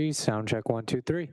Sound check 1, 2, 3.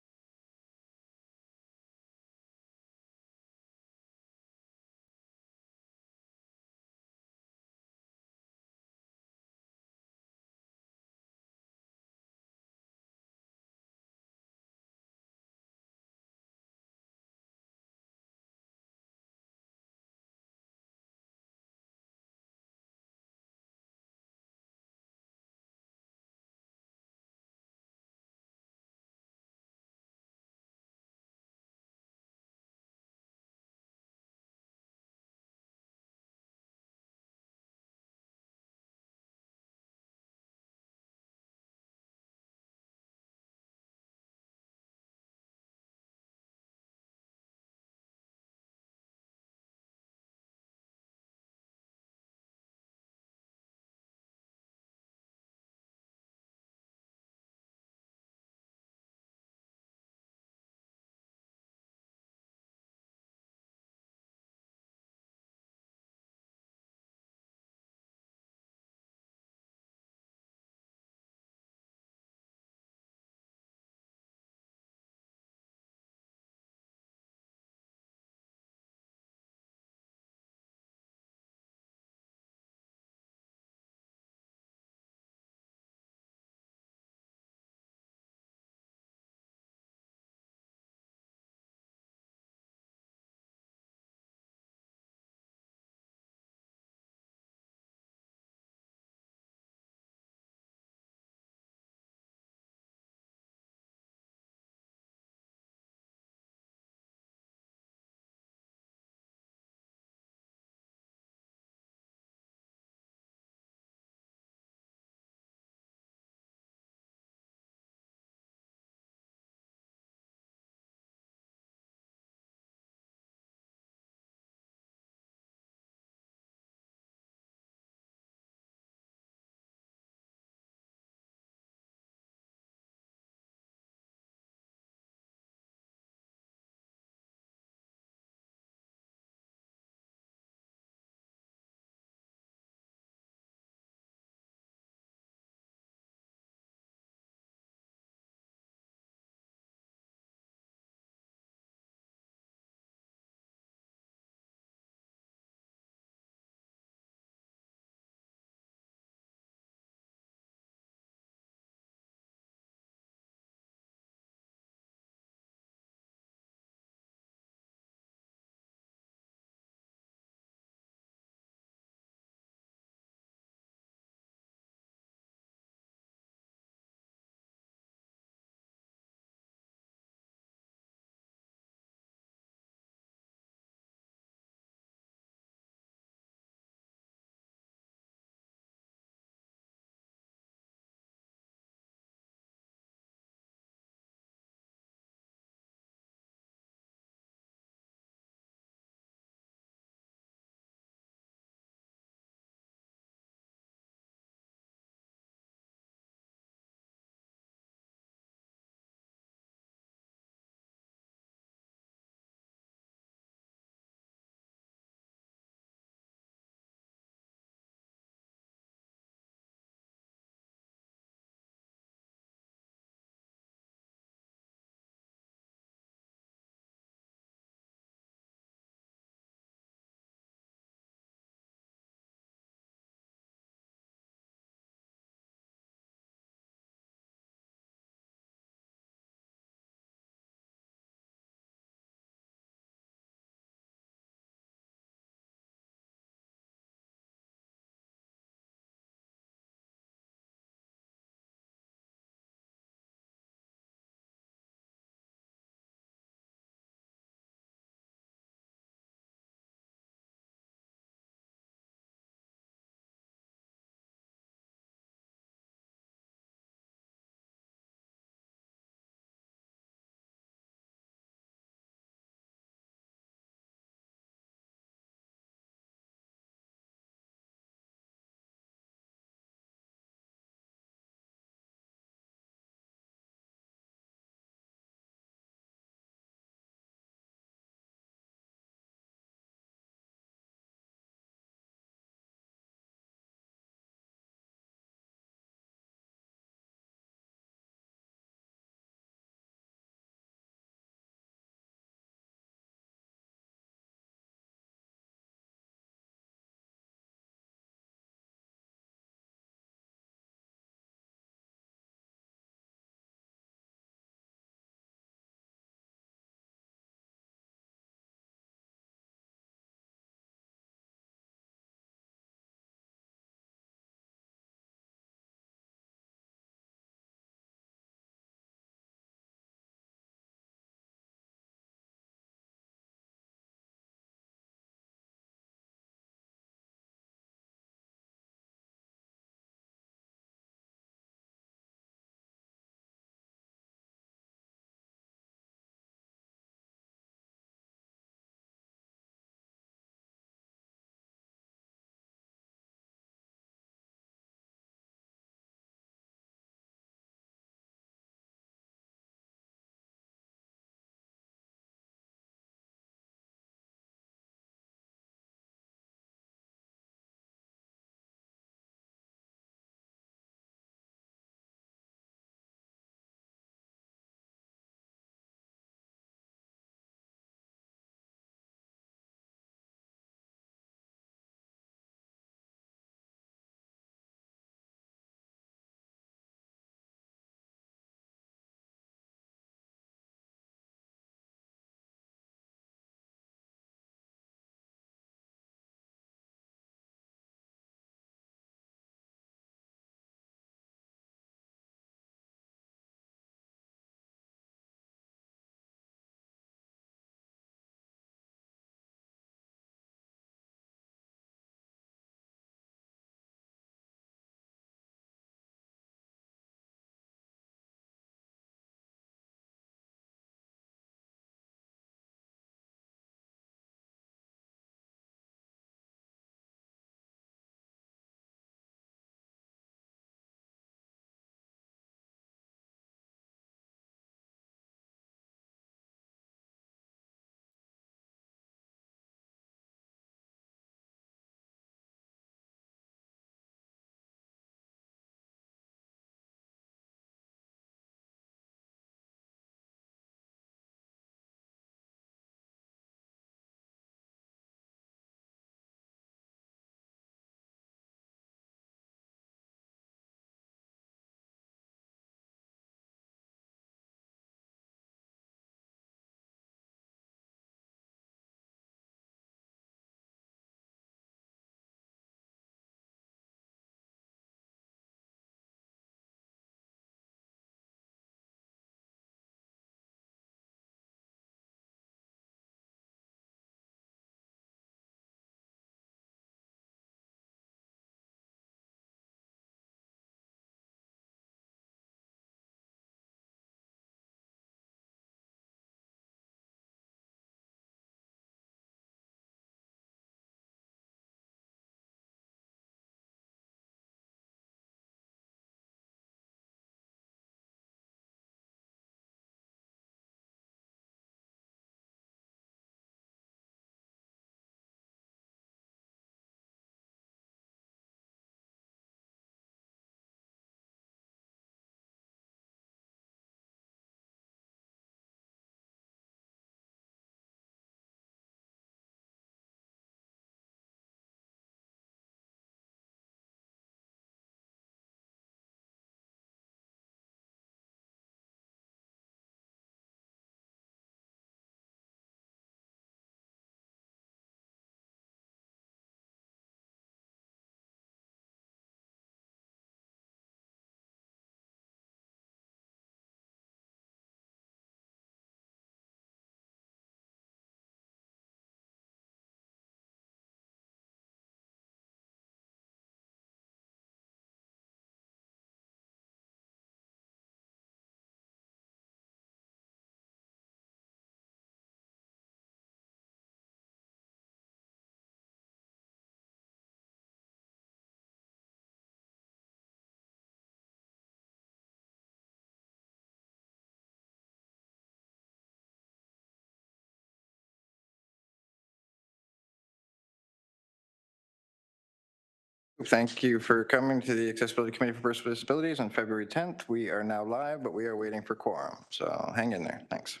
Thank you for coming to the Accessibility Committee for Persons with Disabilities on February 10th. We are now live, but we are waiting for quorum. So hang in there. Thanks.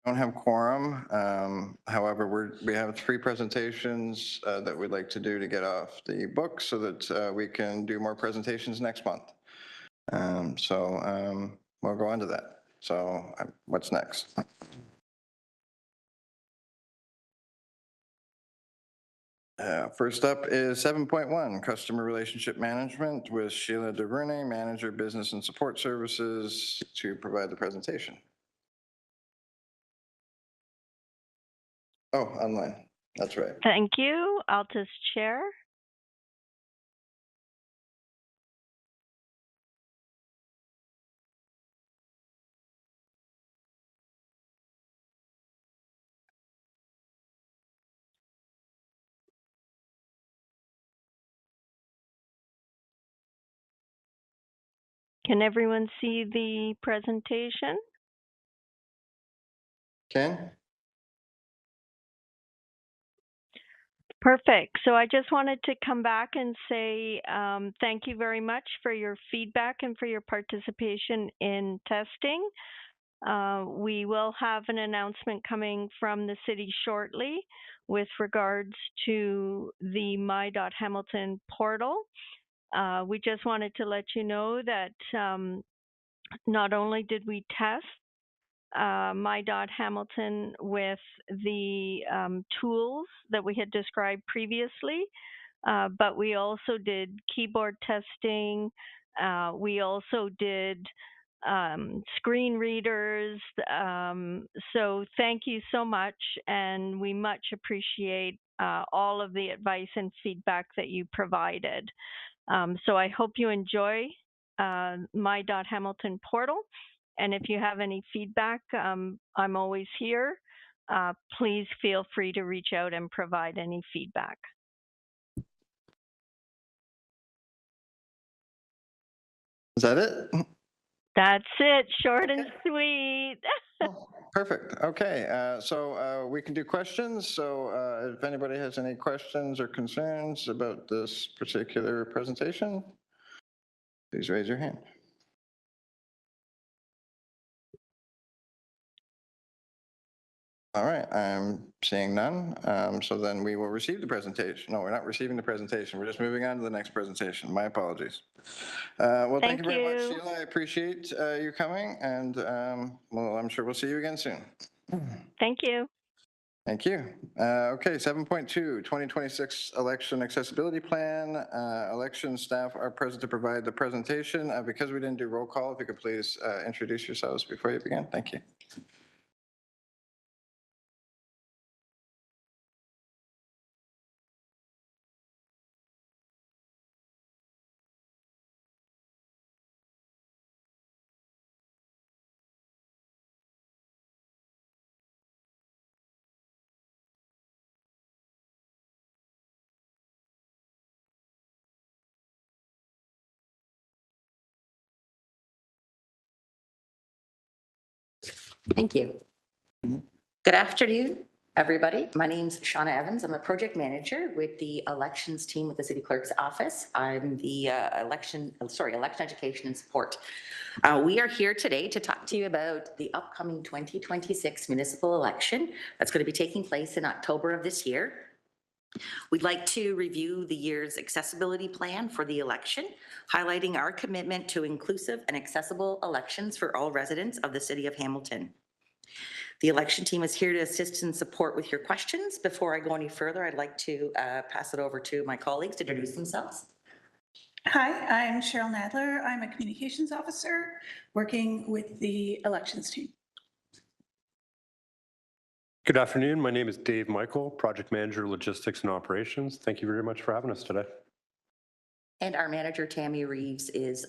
don't have quorum. However, we have 3 presentations that we'd like to do to get off the books so that we can do more presentations next month. We'll go on to that. So what's next? First up is 7.1, Customer Relationship Management with Sheila DeVernay, Manager, Business and Support Services, to provide the presentation. Oh, online. That's right. Thank you. I'll just share. Can everyone see the presentation? Ken? Perfect. So I just wanted to come back and say thank you very much for your feedback and for your participation in testing. We will have an announcement coming from the city shortly with regards to the my.hamilton portal. We just wanted to let you know that not only did we test my.hamilton with the tools that we had described previously, but we also did keyboard testing. We also did screen readers. So thank you so much, and we much appreciate all of the advice and feedback that you provided. So I hope you enjoy my.hamilton portal. And if you have any feedback, I'm always here. Please feel free to reach out and provide any feedback. Is that it? That's it, short and sweet. Oh, perfect. Okay, so we can do questions. So if anybody has any questions or concerns about this particular presentation, please raise your hand. All right, I'm seeing none. So then we will receive the presentation. No, we're not receiving the presentation. We're just moving on to the next presentation. My apologies. Well, thank you very much, Sheila. I appreciate you coming, and well, I'm sure we'll see you again soon. Thank you. Thank you. Okay, 7.2, 2026 Election Accessibility Plan. Election staff are present to provide the presentation. Because we didn't do roll call, if you could please introduce yourselves before you begin. Thank you. Thank you. Good afternoon, everybody. My name's Shauna Evans. I'm a project manager with the elections team with the City Clerk's office. I'm the election education and support. We are here today to talk to you about the upcoming 2026 municipal election that's going to be taking place in October of this year. We'd like to review the year's accessibility plan for the election, highlighting our commitment to inclusive and accessible elections for all residents of the City of Hamilton. The election team is here to assist and support with your questions. Before I go any further, I'd like to pass it over to my colleagues to introduce themselves. Hi, I'm Cheryl Nadler. I'm a communications officer working with the elections team. Good afternoon. My name is Dave Michael, Project Manager, Logistics and Operations. Thank you very much for having us today. And our manager, Tammy Reeves, is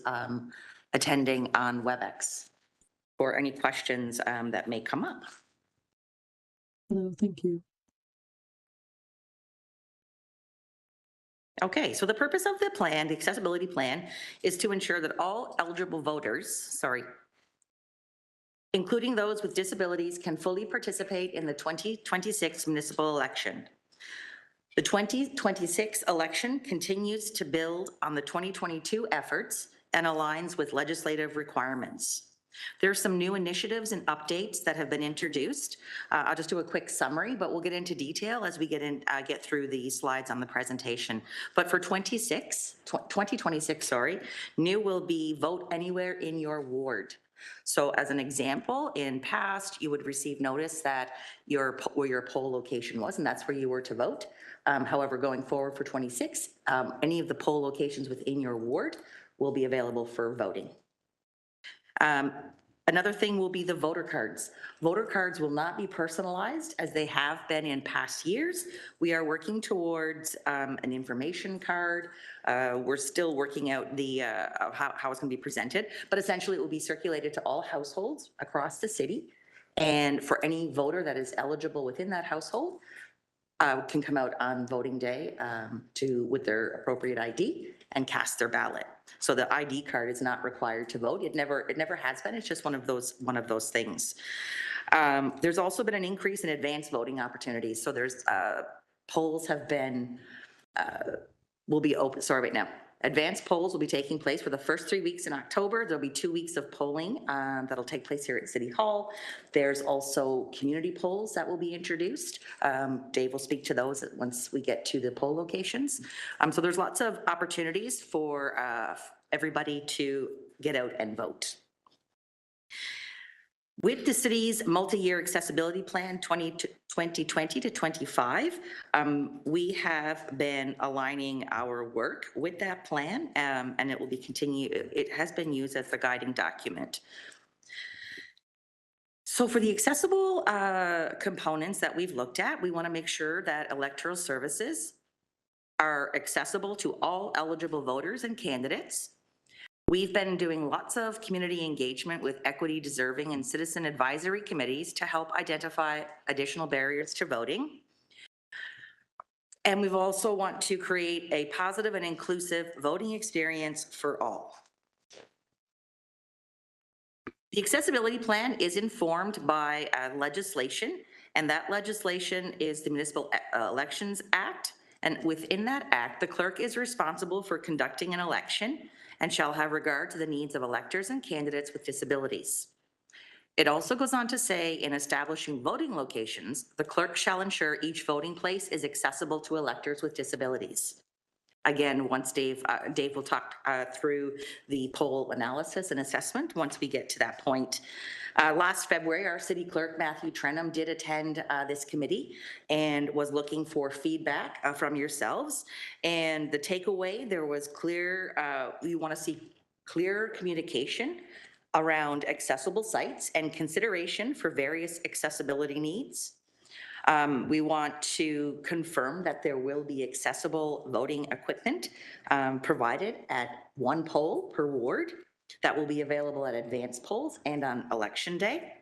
attending on WebEx for any questions that may come up. Hello, thank you. Okay, so the purpose of the plan, the accessibility plan, is to ensure that all eligible voters, including those with disabilities, can fully participate in the 2026 municipal election. The 2026 election continues to build on the 2022 efforts and aligns with legislative requirements. There are some new initiatives and updates that have been introduced. I'll just do a quick summary, but we'll get into detail as we get through the slides on the presentation. But for 2026, new will be vote anywhere in your ward. So as an example, in past, you would receive notice that where your poll location was, and that's where you were to vote. However, going forward for 26, any of the poll locations within your ward will be available for voting. Another thing will be the voter cards. Voter cards will not be personalized as they have been in past years. We are working towards an information card. We're still working out the how it's going to be presented, but essentially it will be circulated to all households across the city. And for any voter that is eligible within that household, can come out on voting day with their appropriate ID and cast their ballot. So the ID card is not required to vote. It never has been. It's just one of those things. There's also been an increase in advanced voting opportunities. So there's polls have been will be open. Sorry, right now. Advanced polls will be taking place for the first 3 weeks in October. There'll be 2 weeks of polling that'll take place here at City Hall. There's also community polls that will be introduced. Dave will speak to those once we get to the poll locations. So there's lots of opportunities for everybody to get out and vote. With the city's multi-year accessibility plan 2020 to 25, we have been aligning our work with that plan, and it will be it has been used as the guiding document. So for the accessible components that we've looked at, we want to make sure that electoral services are accessible to all eligible voters and candidates. We've been doing lots of community engagement with equity, deserving, and citizen advisory committees to help identify additional barriers to voting. And we've also want to create a positive and inclusive voting experience for all. The accessibility plan is informed by legislation, and that legislation is the Municipal Elections Act. And within that act, the clerk is responsible for conducting an election and shall have regard to the needs of electors and candidates with disabilities. It also goes on to say, in establishing voting locations, the clerk shall ensure each voting place is accessible to electors with disabilities. Again, once Dave will talk through the poll analysis and assessment once we get to that point. Last February, our city clerk, Matthew Trenham, did attend this committee and was looking for feedback from yourselves. And the takeaway, there was clear, we want to see clear communication around accessible sites and consideration for various accessibility needs. We want to confirm that there will be accessible voting equipment provided at one poll per ward that will be available at advanced polls and on election day.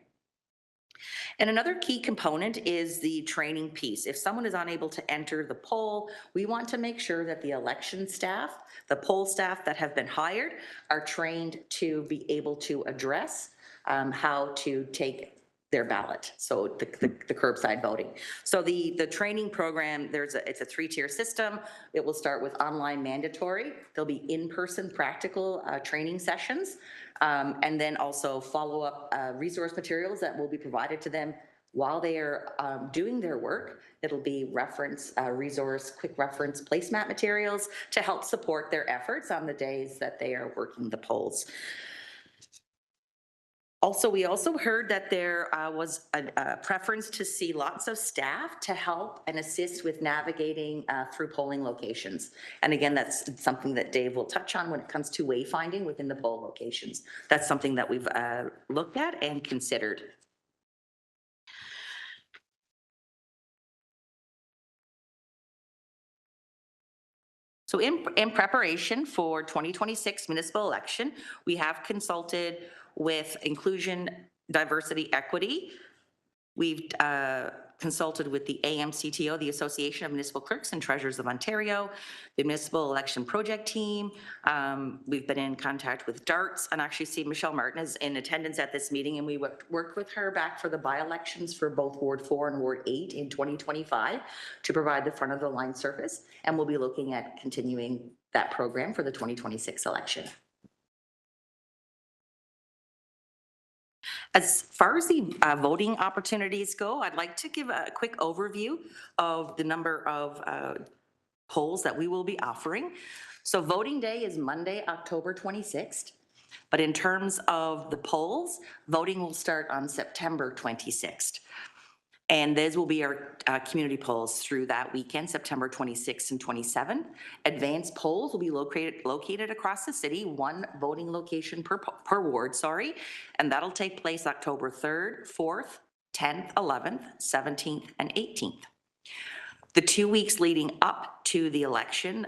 And another key component is the training piece. If someone is unable to enter the poll, we want to make sure that the election staff, the poll staff that have been hired, are trained to be able to address how to take their ballot, so the curbside voting. So the training program, it's a 3-tier system. It will start with online mandatory. There'll be in-person practical training sessions, and then also follow-up resource materials that will be provided to them while they are doing their work. It'll be quick reference placemat materials to help support their efforts on the days that they are working the polls. Also, we also heard that there was a preference to see lots of staff to help and assist with navigating through polling locations. And again, that's something that Dave will touch on when it comes to wayfinding within the poll locations. That's something that we've looked at and considered. So in preparation for 2026 municipal election, we have consulted with Inclusion, Diversity, Equity. We've consulted with the AMCTO, the Association of Municipal Clerks and Treasurers of Ontario, the Municipal Election Project Team. We've been in contact with DARTS, and actually see Michelle Martin is in attendance at this meeting, and we worked with her back for the by-elections for both Ward 4 and Ward 8 in 2025 to provide the front of the line service, and we'll be looking at continuing that program for the 2026 election. As far as the voting opportunities go, I'd like to give a quick overview of the number of polls that we will be offering. So voting day is Monday, October 26th. But in terms of the polls, voting will start on September 26th. And those will be our community polls through that weekend, September 26th and 27th. Advanced polls will be located across the city, one voting location per ward, and that'll take place October 3rd, 4th, 10th, 11th, 17th, and 18th. The 2 weeks leading up to the election,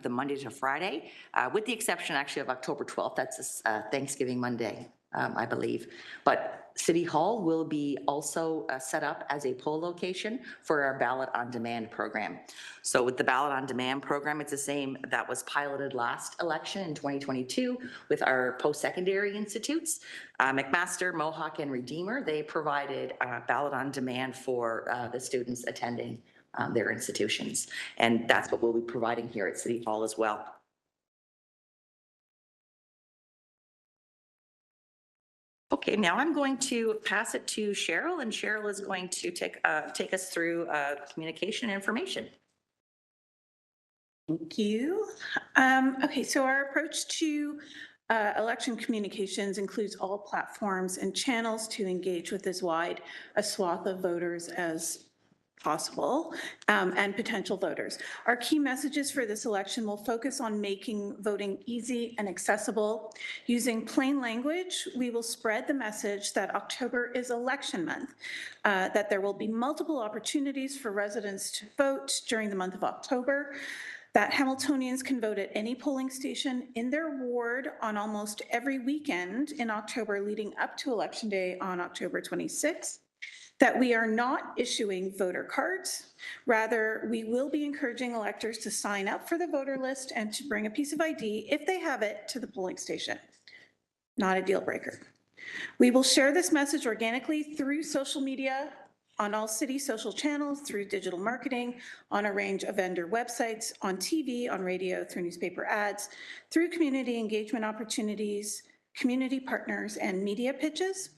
the Monday to Friday, with the exception actually of October 12th, that's Thanksgiving Monday, I believe. But City Hall will be also set up as a poll location for our Ballot on Demand program. So with the Ballot on Demand program, it's the same that was piloted last election in 2022 with our post-secondary institutes. McMaster, Mohawk, and Redeemer, they provided Ballot on Demand for the students attending their institutions. And that's what we'll be providing here at City Hall as well. Okay, now I'm going to pass it to Cheryl, and Cheryl is going to take us through communication information. Thank you. Okay, so our approach to election communications includes all platforms and channels to engage with as wide a swath of voters as possible and potential voters. Our key messages for this election will focus on making voting easy and accessible. Using plain language, we will spread the message that October is election month, that there will be multiple opportunities for residents to vote during the month of October, that Hamiltonians can vote at any polling station in their ward on almost every weekend in October leading up to Election Day on October 26th, that we are not issuing voter cards. Rather, we will be encouraging electors to sign up for the voter list and to bring a piece of ID, if they have it, to the polling station. Not a deal breaker. We will share this message organically through social media, on all city social channels, through digital marketing, on a range of vendor websites, on TV, on radio, through newspaper ads, through community engagement opportunities, community partners, and media pitches.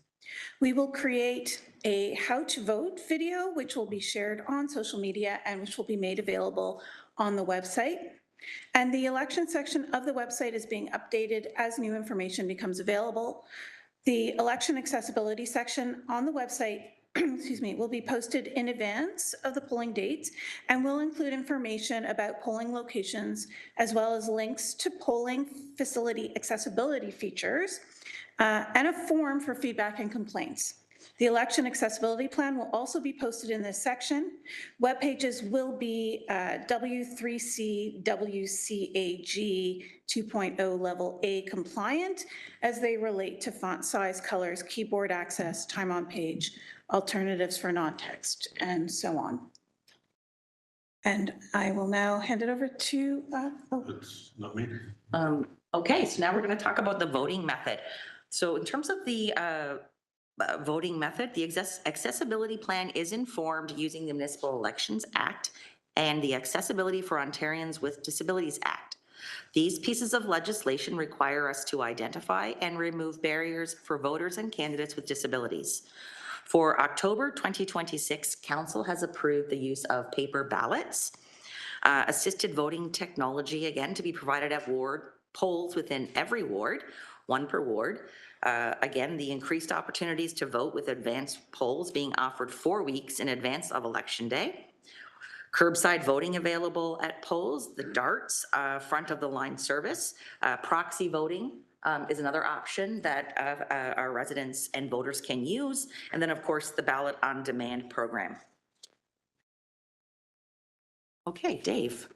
We will create a how to vote video, which will be shared on social media and which will be made available on the website. And the election section of the website is being updated as new information becomes available. The election accessibility section on the website excuse me, will be posted in advance of the polling dates and will include information about polling locations as well as links to polling facility accessibility features and a form for feedback and complaints. The election accessibility plan will also be posted in this section. Web pages will be W3C WCAG 2.0 level A compliant as they relate to font size, colors, keyboard access, time on page, alternatives for non-text, and so on. And I will now hand it over to, It's not me. Okay, so now we're going to talk about the voting method. So in terms of the voting method, the accessibility plan is informed using the Municipal Elections Act and the Accessibility for Ontarians with Disabilities Act. These pieces of legislation require us to identify and remove barriers for voters and candidates with disabilities. For October 2026, Council has approved the use of paper ballots, assisted voting technology, again, to be provided at ward polls within every ward, one per ward. Again, the increased opportunities to vote with advanced polls being offered 4 weeks in advance of Election Day. Curbside voting available at polls, the DARTs, front of the line service, proxy voting is another option that our residents and voters can use. And then of course, the Ballot on Demand program. Okay, Dave.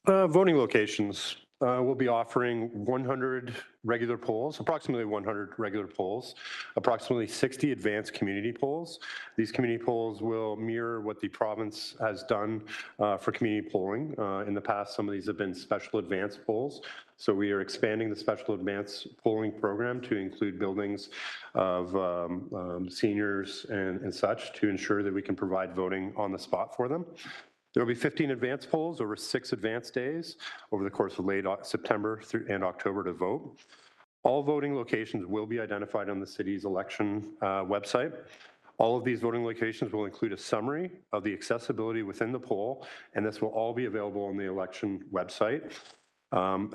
Voting locations. We'll be offering 100 regular polls, approximately 100 regular polls, approximately 60 advanced community polls. These community polls will mirror what the province has done for community polling. In the past, some of these have been special advanced polls. So we are expanding the special advanced polling program to include buildings of seniors and such to ensure that we can provide voting on the spot for them. There will be 15 advance polls over 6 advance days over the course of late September and October to vote. All voting locations will be identified on the city's election website. All of these voting locations will include a summary of the accessibility within the poll, and this will all be available on the election website.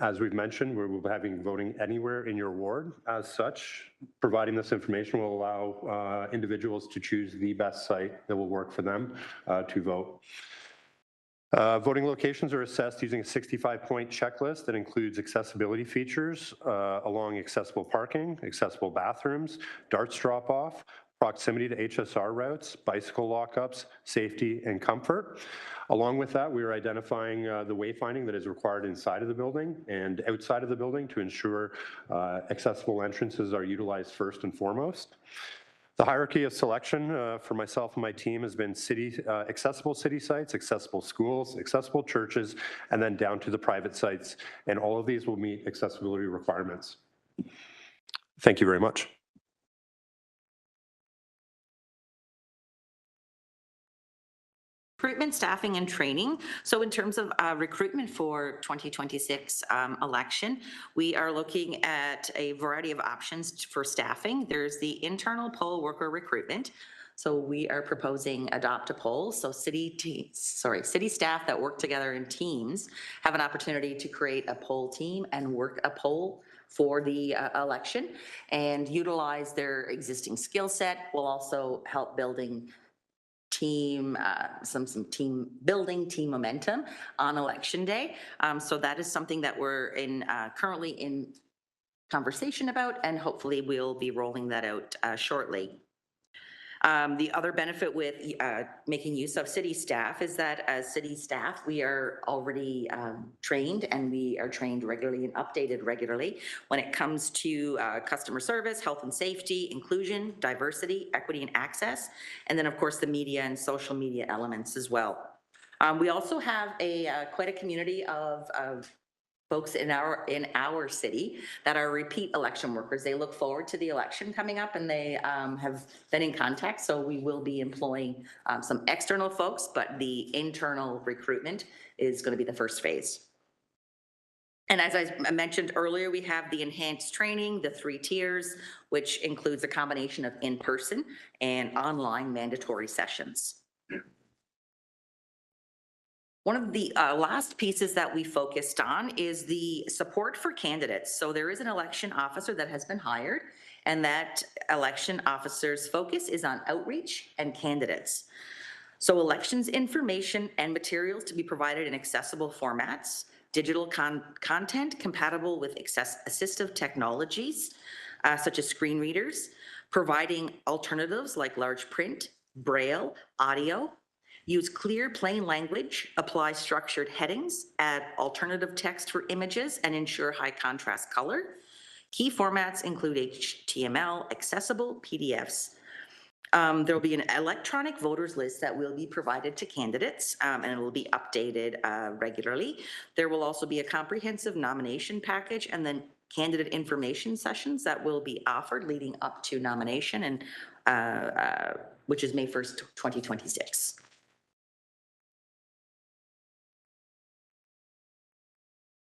As we've mentioned, we will be having voting anywhere in your ward. As such, providing this information will allow individuals to choose the best site that will work for them to vote. Voting locations are assessed using a 65-point checklist that includes accessibility features along accessible parking, accessible bathrooms, darts drop-off, proximity to HSR routes, bicycle lockups, safety, and comfort. Along with that, we are identifying the wayfinding that is required inside of the building and outside of the building to ensure accessible entrances are utilized first and foremost. The hierarchy of selection for myself and my team has been accessible city sites, accessible schools, accessible churches, and then down to the private sites. And all of these will meet accessibility requirements. Thank you very much. Recruitment, staffing, and training. So in terms of recruitment for 2026 election, we are looking at a variety of options for staffing. There's the internal poll worker recruitment. So we are proposing adopt a poll. So city staff that work together in teams have an opportunity to create a poll team and work a poll for the election and utilize their existing skill set. Will also help building team, some team building, team momentum on election day. So that is something that we're in currently in conversation about, and hopefully we'll be rolling that out shortly. The other benefit with making use of city staff is that as city staff, we are already trained, and we are trained regularly and updated regularly when it comes to customer service, health and safety, inclusion, diversity, equity and access, and then of course the media and social media elements as well. We also have quite a community of folks in our city that are repeat election workers. They look forward to the election coming up, and they have been in contact. So we will be employing some external folks, but the internal recruitment is going to be the first phase. And as I mentioned earlier, we have the enhanced training, the 3 tiers, which includes a combination of in-person and online mandatory sessions. One of the last pieces that we focused on is the support for candidates. So there is an election officer that has been hired, and that election officer's focus is on outreach and candidates. So elections information and materials to be provided in accessible formats, digital content compatible with assistive technologies, such as screen readers, providing alternatives like large print, braille, audio, use clear, plain language, apply structured headings, add alternative text for images, and ensure high contrast color. Key formats include HTML, accessible PDFs. There will be an electronic voters list that will be provided to candidates, and it will be updated regularly. There will also be a comprehensive nomination package, and then candidate information sessions that will be offered leading up to nomination, and which is May 1st, 2026.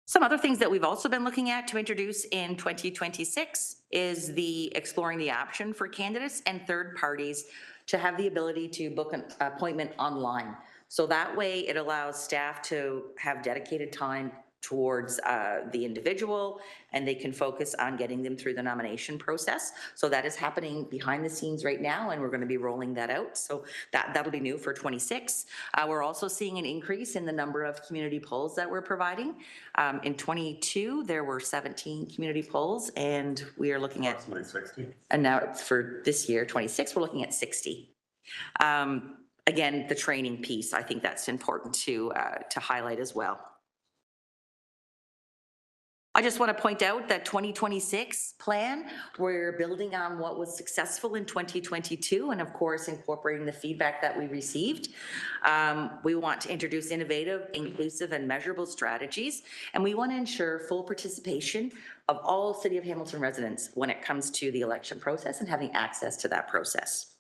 Some other things that we've also been looking at to introduce in 2026 is exploring the option for candidates and third parties to have the ability to book an appointment online. So that way it allows staff to have dedicated time towards the individual, and they can focus on getting them through the nomination process. So that is happening behind the scenes right now, and we're going to be rolling that out. So that'll be new for 26. We're also seeing an increase in the number of community polls that we're providing. In 22, there were 17 community polls, and we are looking at 60. And now for this year, 26, we're looking at 60. Again, the training piece, I think that's important to highlight as well. I just want to point out that 2026 plan, we're building on what was successful in 2022, and of course, incorporating the feedback that we received. We want to introduce innovative, inclusive, and measurable strategies, and we want to ensure full participation of all City of Hamilton residents when it comes to the election process and having access to that process.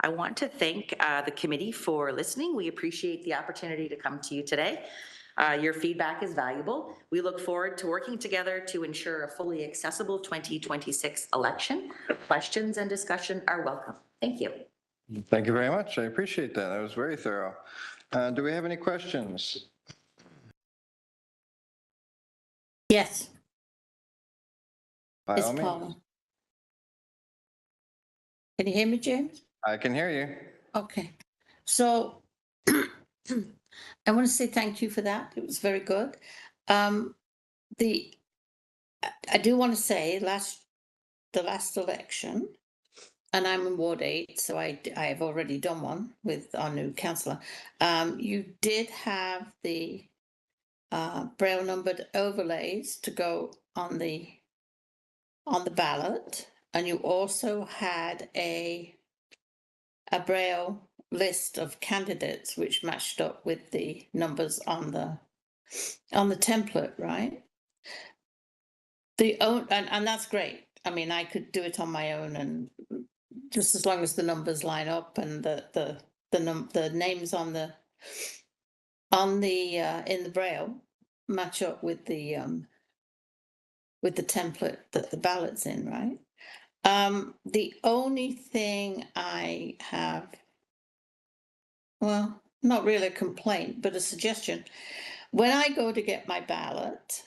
I want to thank the committee for listening. We appreciate the opportunity to come to you today. Your feedback is valuable. We look forward to working together to ensure a fully accessible 2026 election. Questions and discussion are welcome. Thank you. Thank you very much. I appreciate that. That was very thorough. Do we have any questions? Yes, By it's all means. Paula. Can you hear me, James? I can hear you. Okay. So I want to say thank you for that. It was very good. The I do want to say the last election, and I'm in Ward 8, so I've already done one with our new councillor. You did have the braille numbered overlays to go on the ballot, and you also had a braille list of candidates which matched up with the numbers on the template, right? And that's great. I mean, I could do it on my own, and just as long as the numbers line up and the names on the in the braille match up with the template that the ballot's in, right? The only thing I have, well, not really a complaint, but a suggestion. When I go to get my ballot,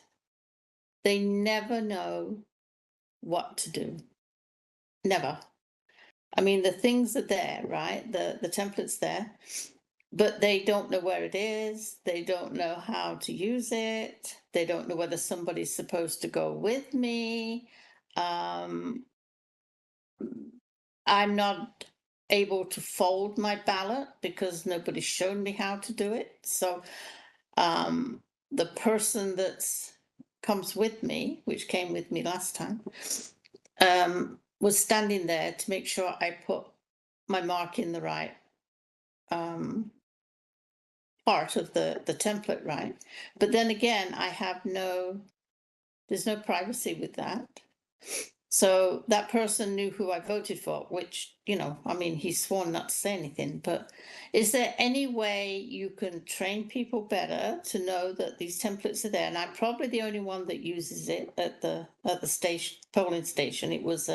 they never know what to do. Never. I mean, the things are there, right? The template's there, but they don't know where it is. They don't know how to use it. They don't know whether somebody's supposed to go with me. I'm not able to fold my ballot because nobody's shown me how to do it. So the person that's comes with me, which came with me last time, was standing there to make sure I put my mark in the right part of the template, right? But then again, there's no privacy with that. So that person knew who I voted for, which, I mean, he's sworn not to say anything, but is there any way you can train people better to know that these templates are there? And I'm probably the only one that uses it at the station, polling station. It was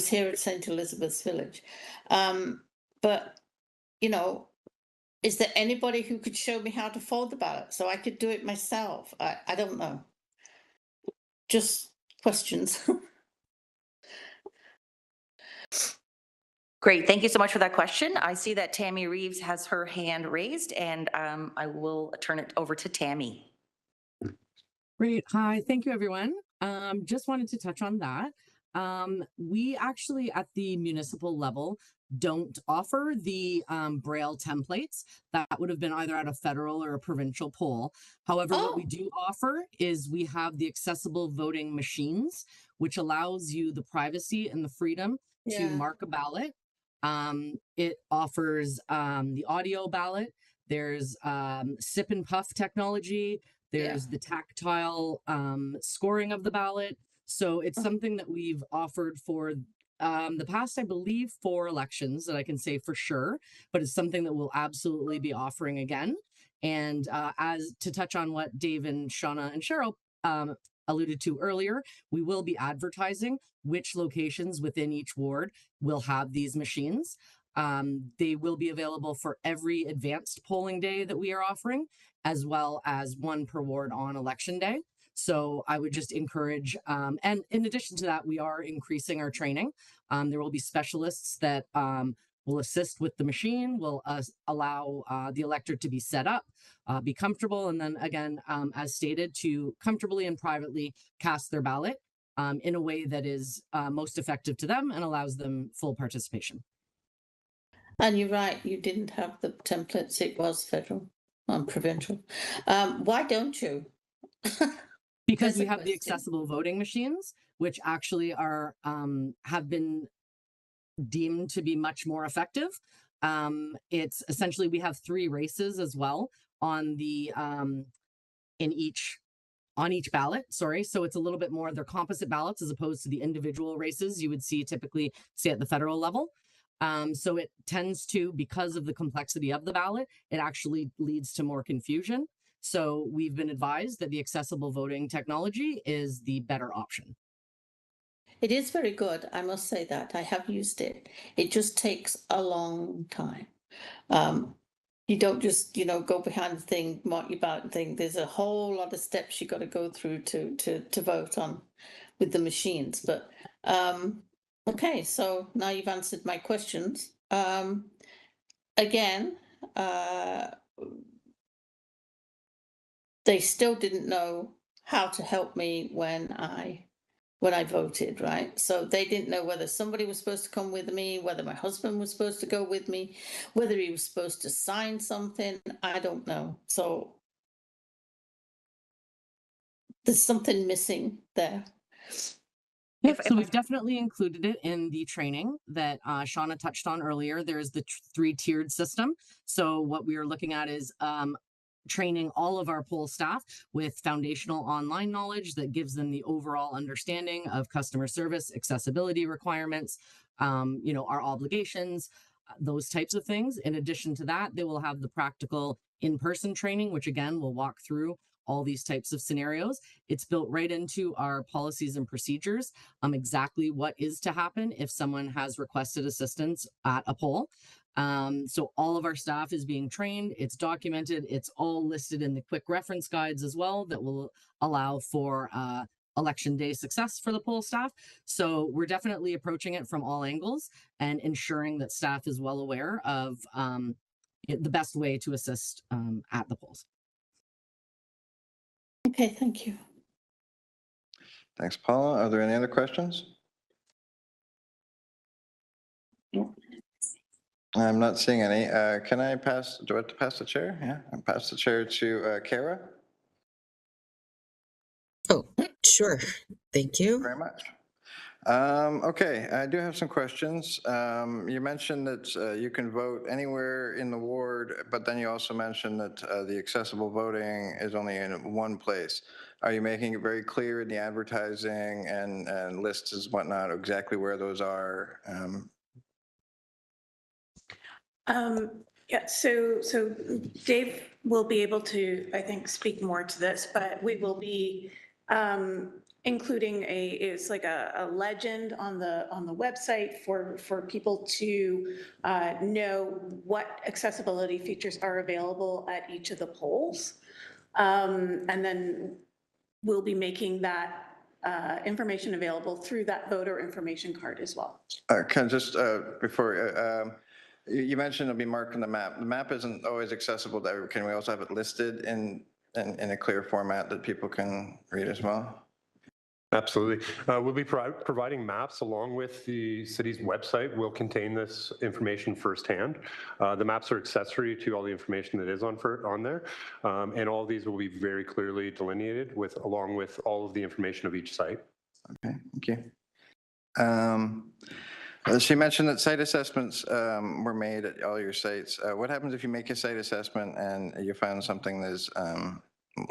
here at St. Elizabeth's Village. But, is there anybody who could show me how to fold the ballot so I could do it myself? I don't know. Just questions. Great. Thank you so much for that question. I see that Tammy Reeves has her hand raised, and I will turn it over to Tammy. Great. Hi. Thank you, everyone. Just wanted to touch on that. We actually, at the municipal level, don't offer the Braille templates. That would have been either at a federal or a provincial poll. However, what we do offer is we have the accessible voting machines, which allows you the privacy and the freedom to mark a ballot. It offers the audio ballot. There's sip and puff technology. There's the tactile scoring of the ballot. So it's something that we've offered for the past, I believe, 4 elections that I can say for sure, but it's something that we'll absolutely be offering again. And as to touch on what Dave and Shauna and Cheryl alluded to earlier, we will be advertising which locations within each ward will have these machines. They will be available for every advanced polling day that we are offering, as well as 1 per ward on election day. So I would just encourage, and in addition to that, we are increasing our training. There will be specialists that will assist with the machine, will allow the electorate to be set up, be comfortable, and then again, as stated, to comfortably and privately cast their ballot in a way that is most effective to them and allows them full participation. And you're right, you didn't have the templates, it was federal and provincial. Why don't you? Because we have the accessible voting machines, which actually are have been deemed to be much more effective. It's essentially, we have 3 races as well on the on each ballot, sorry. So it's a little bit more, they're composite ballots as opposed to the individual races you would see typically say at the federal level. So it tends to, because of the complexity of the ballot, it actually leads to more confusion. So we've been advised that the accessible voting technology is the better option. It is very good, I must say that. I have used it. It just takes a long time. You don't just, go behind the thing, mark your ballot thing. There's a whole lot of steps you got to go through to vote on with the machines. But okay, so now you've answered my questions. Again, they still didn't know how to help me when I voted, right? So they didn't know whether somebody was supposed to come with me, whether my husband was supposed to go with me, whether he was supposed to sign something. I don't know. So there's something missing there. Yep, so we've definitely included it in the training that Shauna touched on earlier. There's the three-tiered system. So what we are looking at is training all of our poll staff with foundational online knowledge that gives them the overall understanding of customer service, accessibility requirements, our obligations, those types of things. In addition to that, they will have the practical in-person training, which again, will walk through all these types of scenarios. It's built right into our policies and procedures, exactly what is to happen if someone has requested assistance at a poll. So all of our staff is being trained, it's documented, it's all listed in the quick reference guides as well that will allow for election day success for the poll staff. So we're definitely approaching it from all angles and ensuring that staff is well aware of the best way to assist at the polls. Okay, thank you. Thanks, Paula. Are there any other questions? No. I'm not seeing any. Can I pass, do I have to pass the chair? Yeah, I'll pass the chair to Kara. Oh, sure. Thank you. Very much. Okay, I do have some questions. You mentioned that you can vote anywhere in the ward, but then you also mentioned that the accessible voting is only in one place. Are you making it very clear in the advertising and lists and whatnot exactly where those are? Yeah, so Dave will be able to, I think, speak more to this, but we will be including it's like a legend on the website for people to know what accessibility features are available at each of the polls. And then we'll be making that information available through that voter information card as well. Can just before you mentioned it'll be marked on the map. The map isn't always accessible to everyone. Can we also have it listed in a clear format that people can read as well? Absolutely. We'll be providing maps along with the city's website will contain this information firsthand. The maps are accessory to all the information that is on there. And all of these will be very clearly delineated along with all of the information of each site. Okay, thank you. She mentioned that site assessments were made at all your sites. What happens if you make a site assessment and you find something that's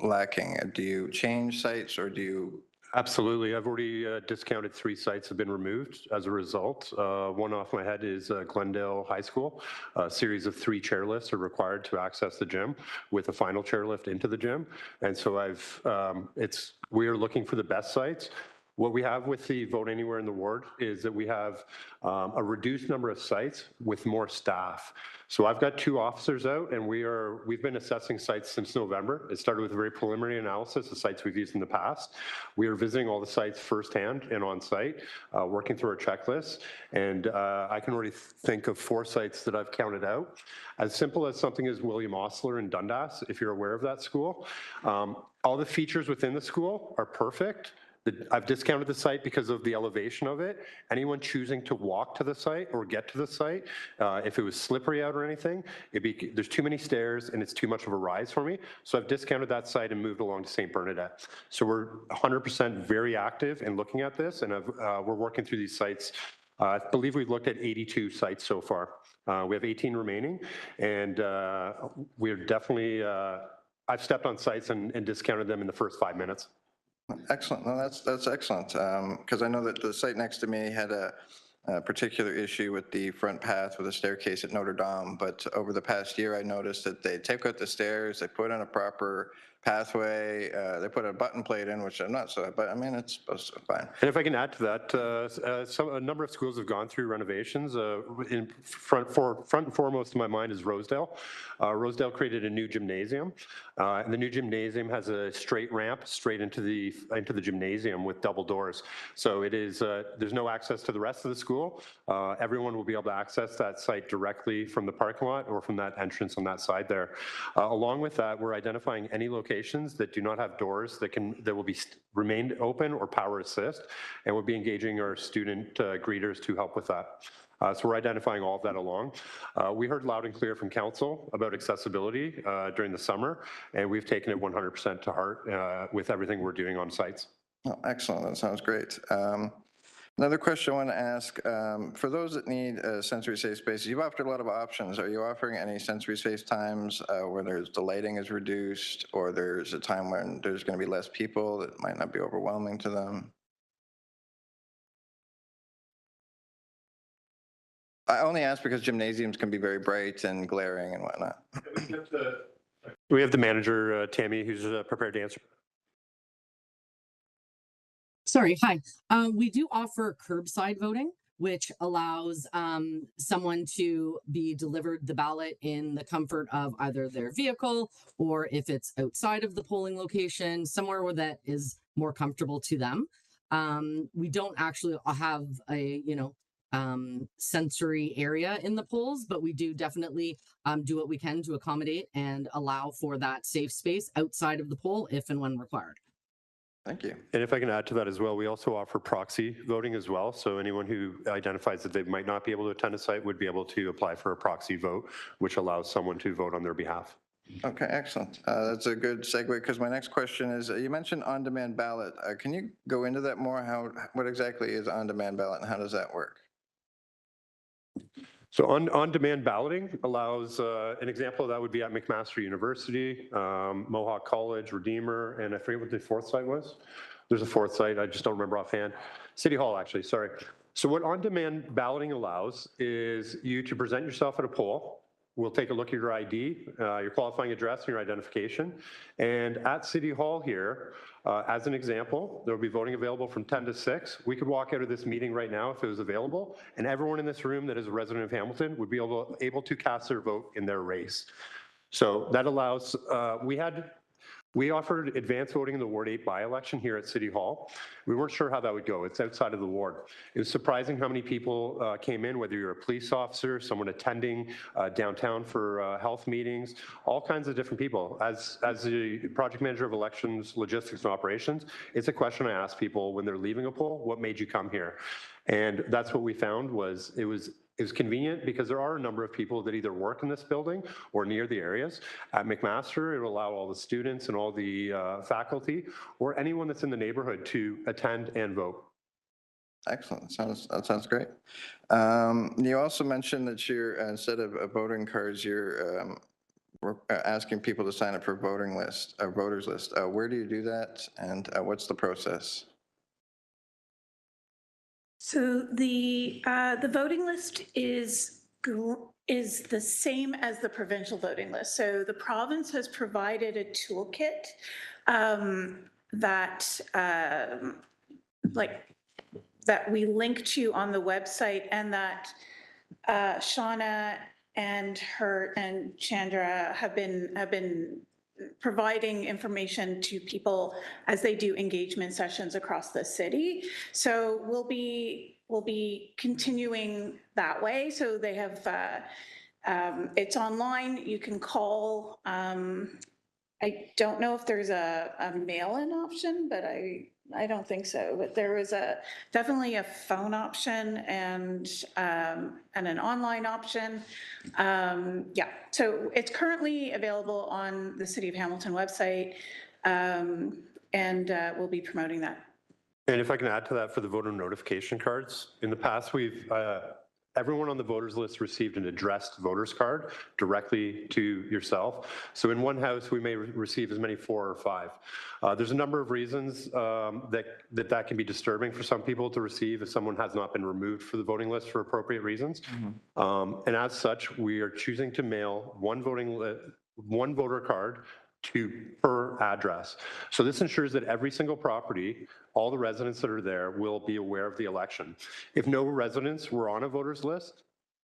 lacking? Do you change sites or do you? Absolutely. I've already discounted 3 sites have been removed as a result. One off my head is Glendale High School. A series of 3 chairlifts are required to access the gym with a final chairlift into the gym. And so we are looking for the best sites. What we have with the Vote Anywhere in the ward is that we have a reduced number of sites with more staff. So I've got 2 officers out and we've been assessing sites since November. It started with a very preliminary analysis of sites we've used in the past. We are visiting all the sites firsthand and on site, working through our checklists. And I can already think of 4 sites that I've counted out. As simple as something as William Osler in Dundas, if you're aware of that school. All the features within the school are perfect. I've discounted the site because of the elevation of it. Anyone choosing to walk to the site or get to the site, if it was slippery out or anything, there's too many stairs and it's too much of a rise for me. So I've discounted that site and moved along to St. Bernadette. So we're 100% very active in looking at this, and we're working through these sites. I believe we've looked at 82 sites so far. We have 18 remaining, and we're definitely, I've stepped on sites and discounted them in the first 5 minutes. Excellent. No, that's excellent. Because I know that the site next to me had a particular issue with the front path with a staircase at Notre Dame, but over the past year, I noticed that they take out the stairs, they put in a proper pathway, they put a button plate in, which I'm not so, but I mean, it's supposed to be fine. And if I can add to that, a number of schools have gone through renovations. In front and foremost in my mind is Rosedale. Rosedale created a new gymnasium, and the new gymnasium has a straight ramp straight into the gymnasium with double doors. So it is there's no access to the rest of the school. Everyone will be able to access that site directly from the parking lot or from that entrance on that side there. Along with that, we're identifying any locations that do not have doors that will be remain open or power assist, and we'll be engaging our student greeters to help with that. So we're identifying all of that along. We heard loud and clear from council about accessibility during the summer, and we've taken it 100% to heart with everything we're doing on sites. Oh, excellent. That sounds great. Another question I want to ask, for those that need sensory safe spaces, you've offered a lot of options. Are you offering any sensory safe times where the lighting is reduced, or there's a time when there's going to be less people that might not be overwhelming to them? I only ask because gymnasiums can be very bright and glaring and whatnot. We have the manager, Tammy, who's prepared to answer. Sorry, hi. We do offer curbside voting, which allows someone to be delivered the ballot in the comfort of either their vehicle, or if it's outside of the polling location, somewhere where that is more comfortable to them. We don't actually have a, sensory area in the polls, but we do definitely do what we can to accommodate and allow for that safe space outside of the poll if and when required. Thank you. And if I can add to that as well, we also offer proxy voting as well. So anyone who identifies that they might not be able to attend a site would be able to apply for a proxy vote, which allows someone to vote on their behalf. Okay, excellent. That's a good segue, because my next question is, you mentioned on-demand ballot. Can you go into that more? What exactly is on-demand ballot and how does that work? So on-demand balloting allows, an example of that would be at McMaster University, Mohawk College, Redeemer, and I forget what the fourth site was. There's a fourth site, I just don't remember offhand. City Hall, actually, sorry. So what on-demand balloting allows is you to present yourself at a poll. We'll take a look at your ID, your qualifying address, and your identification. And at City Hall here, as an example, there will be voting available from 10 to 6. We could walk out of this meeting right now if it was available, and everyone in this room that is a resident of Hamilton would be able to cast their vote in their race. So that allows, we offered advanced voting in the Ward 8 by-election here at City Hall. We weren't sure how that would go. It's outside of the ward. It was surprising how many people came in, whether you're a police officer, someone attending downtown for health meetings, all kinds of different people. As the project manager of elections, logistics, and operations, it's a question I ask people when they're leaving a poll: what made you come here? And that's what we found was it was convenient because there are a number of people that either work in this building or near the areas. At McMaster, it will allow all the students and all the faculty or anyone that's in the neighborhood to attend and vote. Excellent. That sounds great. You also mentioned that you're, instead of voting cards, you're asking people to sign up for voters list. Where do you do that, and what's the process? So the voting list is the same as the provincial voting list. So the province has provided a toolkit that we link to on the website, and that Shauna and Chandra have been providing information to people as they do engagement sessions across the city. So we'll be continuing that way. So they have, it's online, you can call. I don't know if there's a mail-in option, but I don't think so. But there is definitely a phone option and an online option. Yeah, so it's currently available on the City of Hamilton website, and we'll be promoting that. And if I can add to that for the voter notification cards, in the past we've everyone on the voters list received an addressed voters card directly to yourself. So in one house, we may receive as many 4 or 5. There's a number of reasons that can be disturbing for some people to receive if someone has not been removed for the voting list for appropriate reasons. And as such, we are choosing to mail one voter card per address. So this ensures that every single property, all the residents that are there will be aware of the election. If no residents were on a voter's list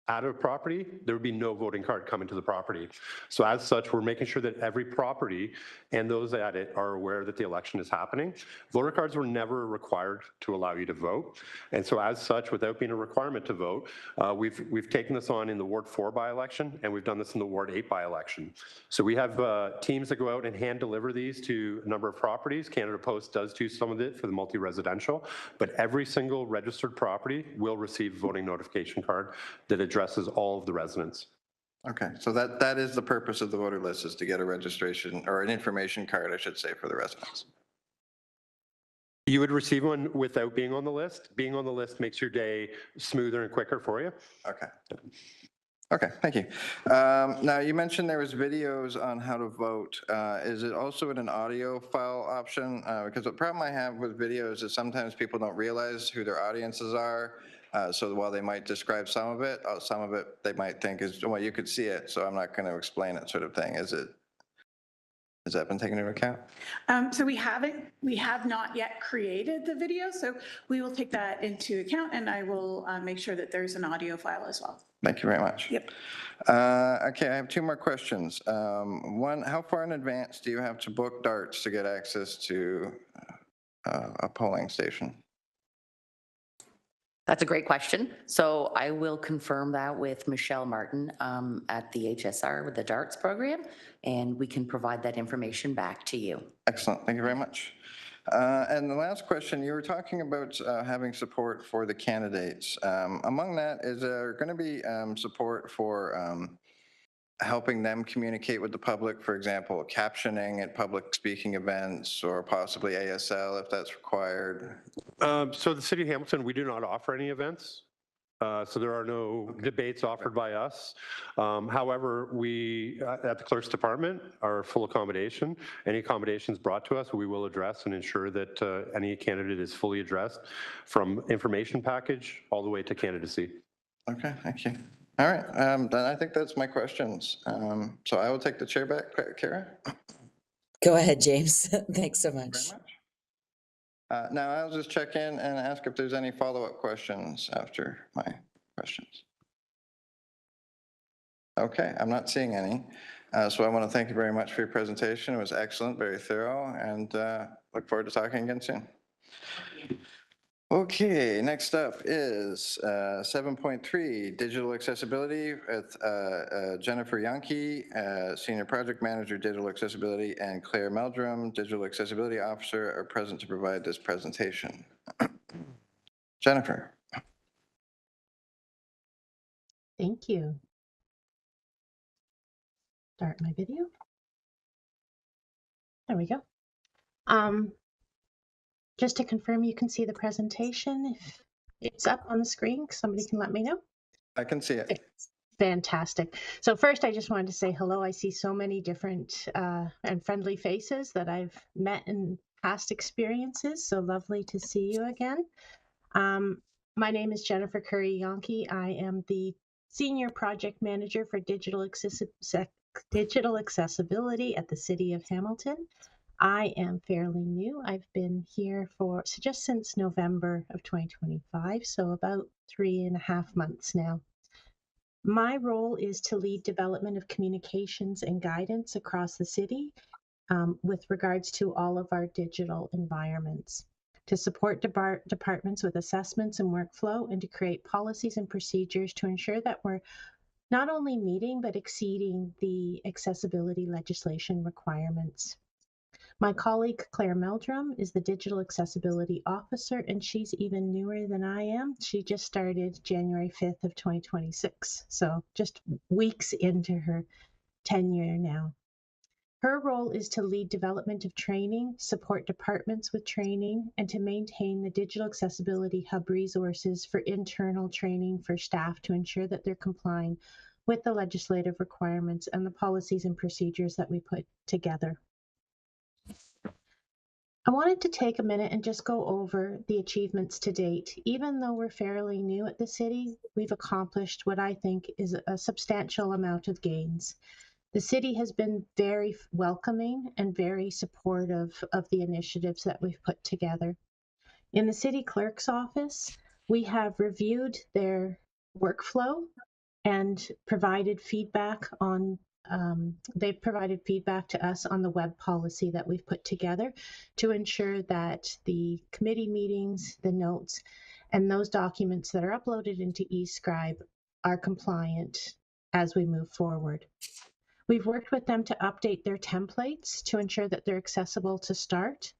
at a property, there would be no voting card coming to the property. So as such, we're making sure that every property and those at it are aware that the election is happening. Voter cards were never required to allow you to vote. And so as such, without being a requirement to vote, we've taken this on in the Ward 4 by-election, and we've done this in the Ward 8 by-election. So we have teams that go out and hand deliver these to a number of properties. Canada Post does do some of it for the multi-residential, but every single registered property will receive a voting notification card that addresses all of the residents. Okay, so that is the purpose of the voter list, is to get a registration or an information card, I should say, for the residents. You would receive one without being on the list. Being on the list makes your day smoother and quicker for you. Okay. Okay, thank you. Now, you mentioned there was videos on how to vote. Is it also in an audio file option? Because the problem I have with videos is sometimes people don't realize who their audiences are. So while they might describe some of it they might think is, well, you could see it, so I'm not going to explain it, sort of thing. Has that been taken into account? So we have not yet created the video, so we will take that into account, and I will make sure that there's an audio file as well. Thank you very much. Yep. Okay, I have 2 more questions. One, how far in advance do you have to book darts to get access to a polling station? That's a great question. So I will confirm that with Michelle Martin at the HSR with the DARTS program, and we can provide that information back to you. Excellent. Thank you very much. And the last question, you were talking about having support for the candidates. Among that, is there going to be support for helping them communicate with the public, for example, captioning at public speaking events, or possibly ASL if that's required? So the City of Hamilton, we do not offer any events. So there are no debates offered by us. However, we at the Clerk's Department are full accommodation. Any accommodations brought to us, we will address and ensure that any candidate is fully addressed, from information package all the way to candidacy. Okay, thank you. All right, then I think that's my questions. So I will take the chair back, Kara. Go ahead, James. Thanks so much. Very much. Now I'll just check in and ask if there's any follow-up questions after my questions. Okay, I'm not seeing any. So I want to thank you very much for your presentation. It was excellent, very thorough, and look forward to talking again soon. Okay, next up is 7.3, digital accessibility with Jennifer Yankee, Senior Project Manager, Digital Accessibility, and Claire Meldrum, Digital Accessibility Officer, are present to provide this presentation. Jennifer. Thank you. Start my video. There we go. Just to confirm, you can see the presentation. If it's up on the screen, somebody can let me know. I can see it. Fantastic. So first, I just wanted to say hello. I see so many different and friendly faces that I've met in past experiences. So lovely to see you again. My name is Jennifer Curry-Yankee. I am the Senior Project Manager for Digital Accessibility at the City of Hamilton. I am fairly new. I've been here just since November of 2025, so about 3.5 months now. My role is to lead development of communications and guidance across the city with regards to all of our digital environments, to support departments with assessments and workflow, and to create policies and procedures to ensure that we're not only meeting but exceeding the accessibility legislation requirements. My colleague Claire Meldrum is the Digital Accessibility Officer, and she's even newer than I am. She just started January 5th of 2026, so just weeks into her tenure now. Her role is to lead development of training, support departments with training, and to maintain the Digital Accessibility Hub resources for internal training for staff to ensure that they're complying with the legislative requirements and the policies and procedures that we put together. I wanted to take a minute and just go over the achievements to date. Even though we're fairly new at the city, we've accomplished what I think is a substantial amount of gains. The city has been very welcoming and very supportive of the initiatives that we've put together. In the city clerk's office, we have reviewed their workflow and provided feedback on they've provided feedback to us on the web policy that we've put together to ensure that the committee meetings, the notes, and those documents that are uploaded into eScribe are compliant as we move forward. We've worked with them to update their templates to ensure that they're accessible to start,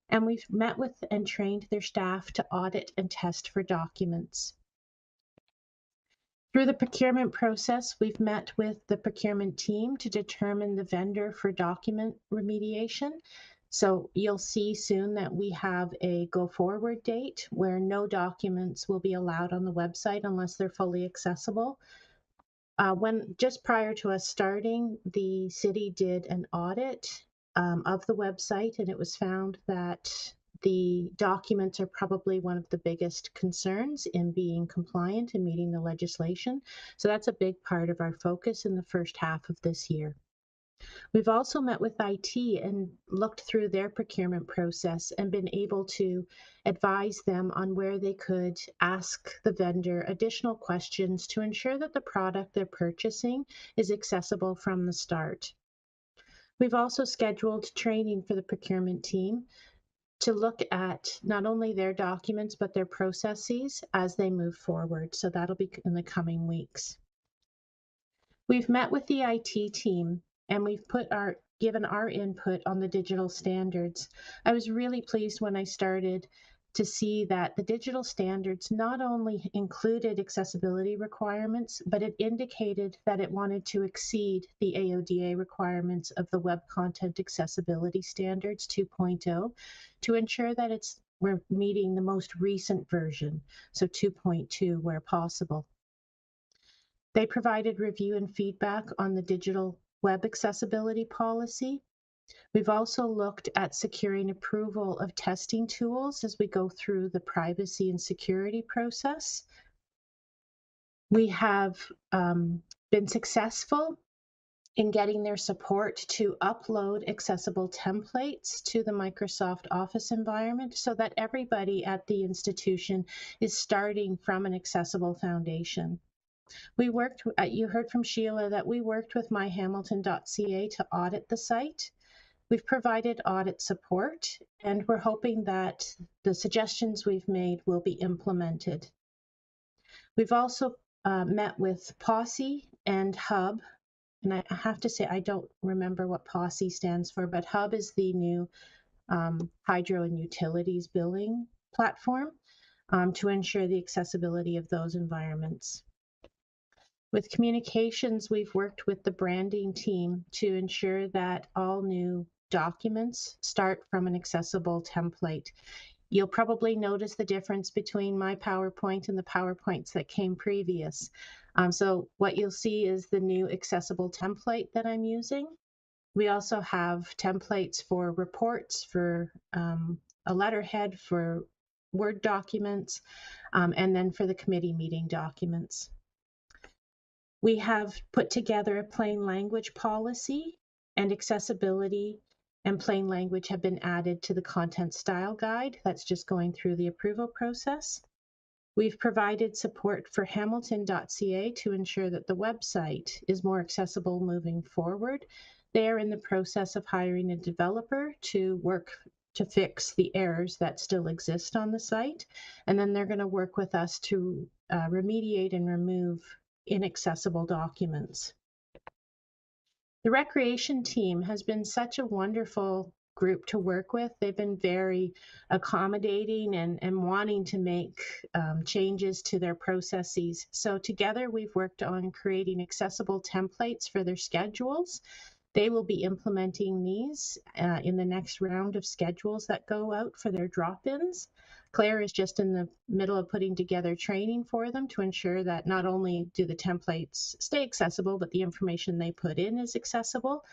and we've met with and trained their staff to audit and test for documents. Through the procurement process, we've met with the procurement team to determine the vendor for document remediation. So you'll see soon that we have a go forward date where no documents will be allowed on the website unless they're fully accessible. When just prior to us starting, the city did an audit of the website, and it was found that the documents are probably one of the biggest concerns in being compliant and meeting the legislation. So that's a big part of our focus in the first half of this year. We've also met with IT and looked through their procurement process and been able to advise them on where they could ask the vendor additional questions to ensure that the product they're purchasing is accessible from the start. We've also scheduled training for the procurement team to look at not only their documents, but their processes as they move forward. So that'll be in the coming weeks. We've met with the IT team and we've given our input on the digital standards. I was really pleased when I started to see that the digital standards not only included accessibility requirements, but it indicated that it wanted to exceed the AODA requirements of the Web Content Accessibility Standards 2.0 to ensure that we're meeting the most recent version, so 2.2 where possible. They provided review and feedback on the digital web accessibility policy. We've also looked at securing approval of testing tools as we go through the privacy and security process. We have been successful in getting their support to upload accessible templates to the Microsoft Office environment so that everybody at the institution is starting from an accessible foundation. We worked, you heard from Sheila that we worked with myhamilton.ca to audit the site. We've provided audit support, and we're hoping that the suggestions we've made will be implemented. We've also met with Posse and Hub, and I have to say I don't remember what Posse stands for, but Hub is the new hydro and utilities billing platform to ensure the accessibility of those environments. With communications, we've worked with the branding team to ensure that all new documents start from an accessible template. You'll probably notice the difference between my PowerPoint and the PowerPoints that came previous. So what you'll see is the new accessible template that I'm using. We also have templates for reports, for a letterhead, for Word documents, and then for the committee meeting documents. We have put together a plain language policy, and accessibility and plain language have been added to the content style guide. That's just going through the approval process. We've provided support for hamilton.ca to ensure that the website is more accessible moving forward. They are in the process of hiring a developer to work to fix the errors that still exist on the site. And then they're going to work with us to remediate and remove inaccessible documents. The recreation team has been such a wonderful group to work with. They've been very accommodating and wanting to make changes to their processes. So together we've worked on creating accessible templates for their schedules. They will be implementing these in the next round of schedules that go out for their drop-ins. Claire is just in the middle of putting together training for them to ensure that not only do the templates stay accessible, but the information they put in is accessible.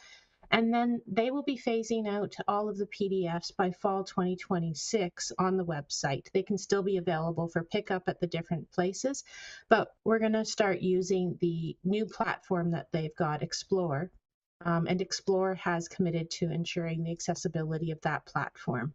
And then they will be phasing out all of the PDFs by fall 2026 on the website. They can still be available for pickup at the different places, but we're going to start using the new platform that they've got, Explore. And Explore has committed to ensuring the accessibility of that platform.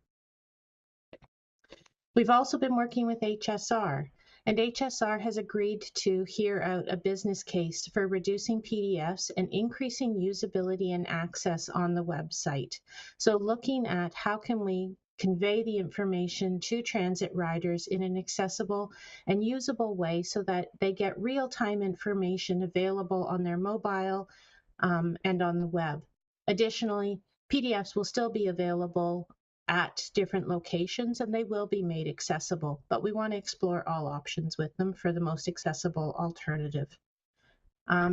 We've also been working with HSR, and HSR has agreed to hear out a business case for reducing PDFs and increasing usability and access on the website. So looking at how can we convey the information to transit riders in an accessible and usable way so that they get real-time information available on their mobile and on the web. Additionally, PDFs will still be available at different locations and they will be made accessible, but we want to explore all options with them for the most accessible alternative.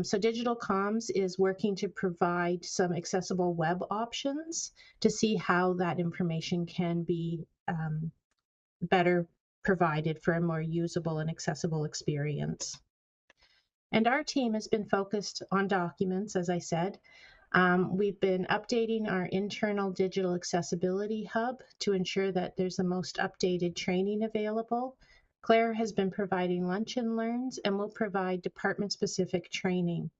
So Digital Comms is working to provide some accessible web options to see how that information can be better provided for a more usable and accessible experience. And our team has been focused on documents, as I said. We've been updating our internal digital accessibility hub to ensure that there's the most updated training available. Claire has been providing lunch and learns and will provide department-specific training.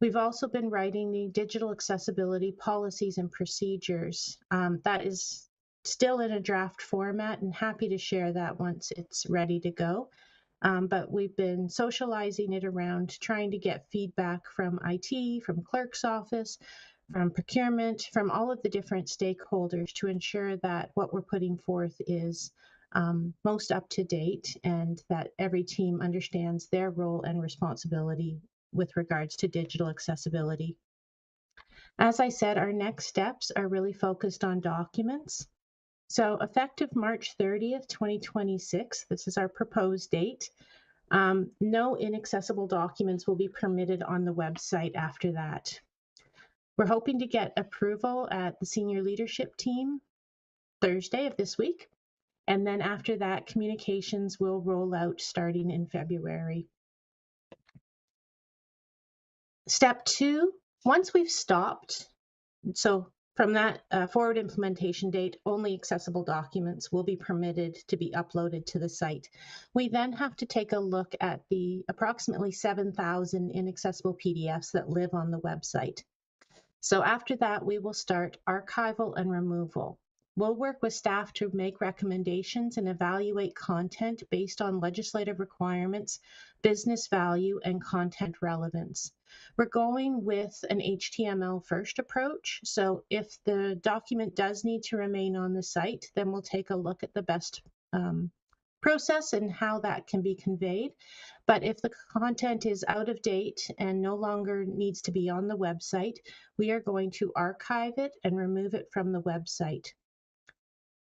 We've also been writing the digital accessibility policies and procedures. That is still in a draft format and happy to share that once it's ready to go. But we've been socializing it around, trying to get feedback from IT, from clerk's office, from procurement, from all of the different stakeholders to ensure that what we're putting forth is most up to date and that every team understands their role and responsibility with regards to digital accessibility. As I said, our next steps are really focused on documents. So effective March 30th, 2026, this is our proposed date. No inaccessible documents will be permitted on the website after that. We're hoping to get approval at the senior leadership team Thursday of this week. And then after that, communications will roll out starting in February. Step 2, once we've stopped, so from that forward implementation date, only accessible documents will be permitted to be uploaded to the site. We then have to take a look at the approximately 7,000 inaccessible PDFs that live on the website. So after that, we will start archival and removal. We'll work with staff to make recommendations and evaluate content based on legislative requirements, business value, and content relevance. We're going with an HTML first approach. So if the document does need to remain on the site, then we'll take a look at the best process and how that can be conveyed. But if the content is out of date and no longer needs to be on the website, we are going to archive it and remove it from the website.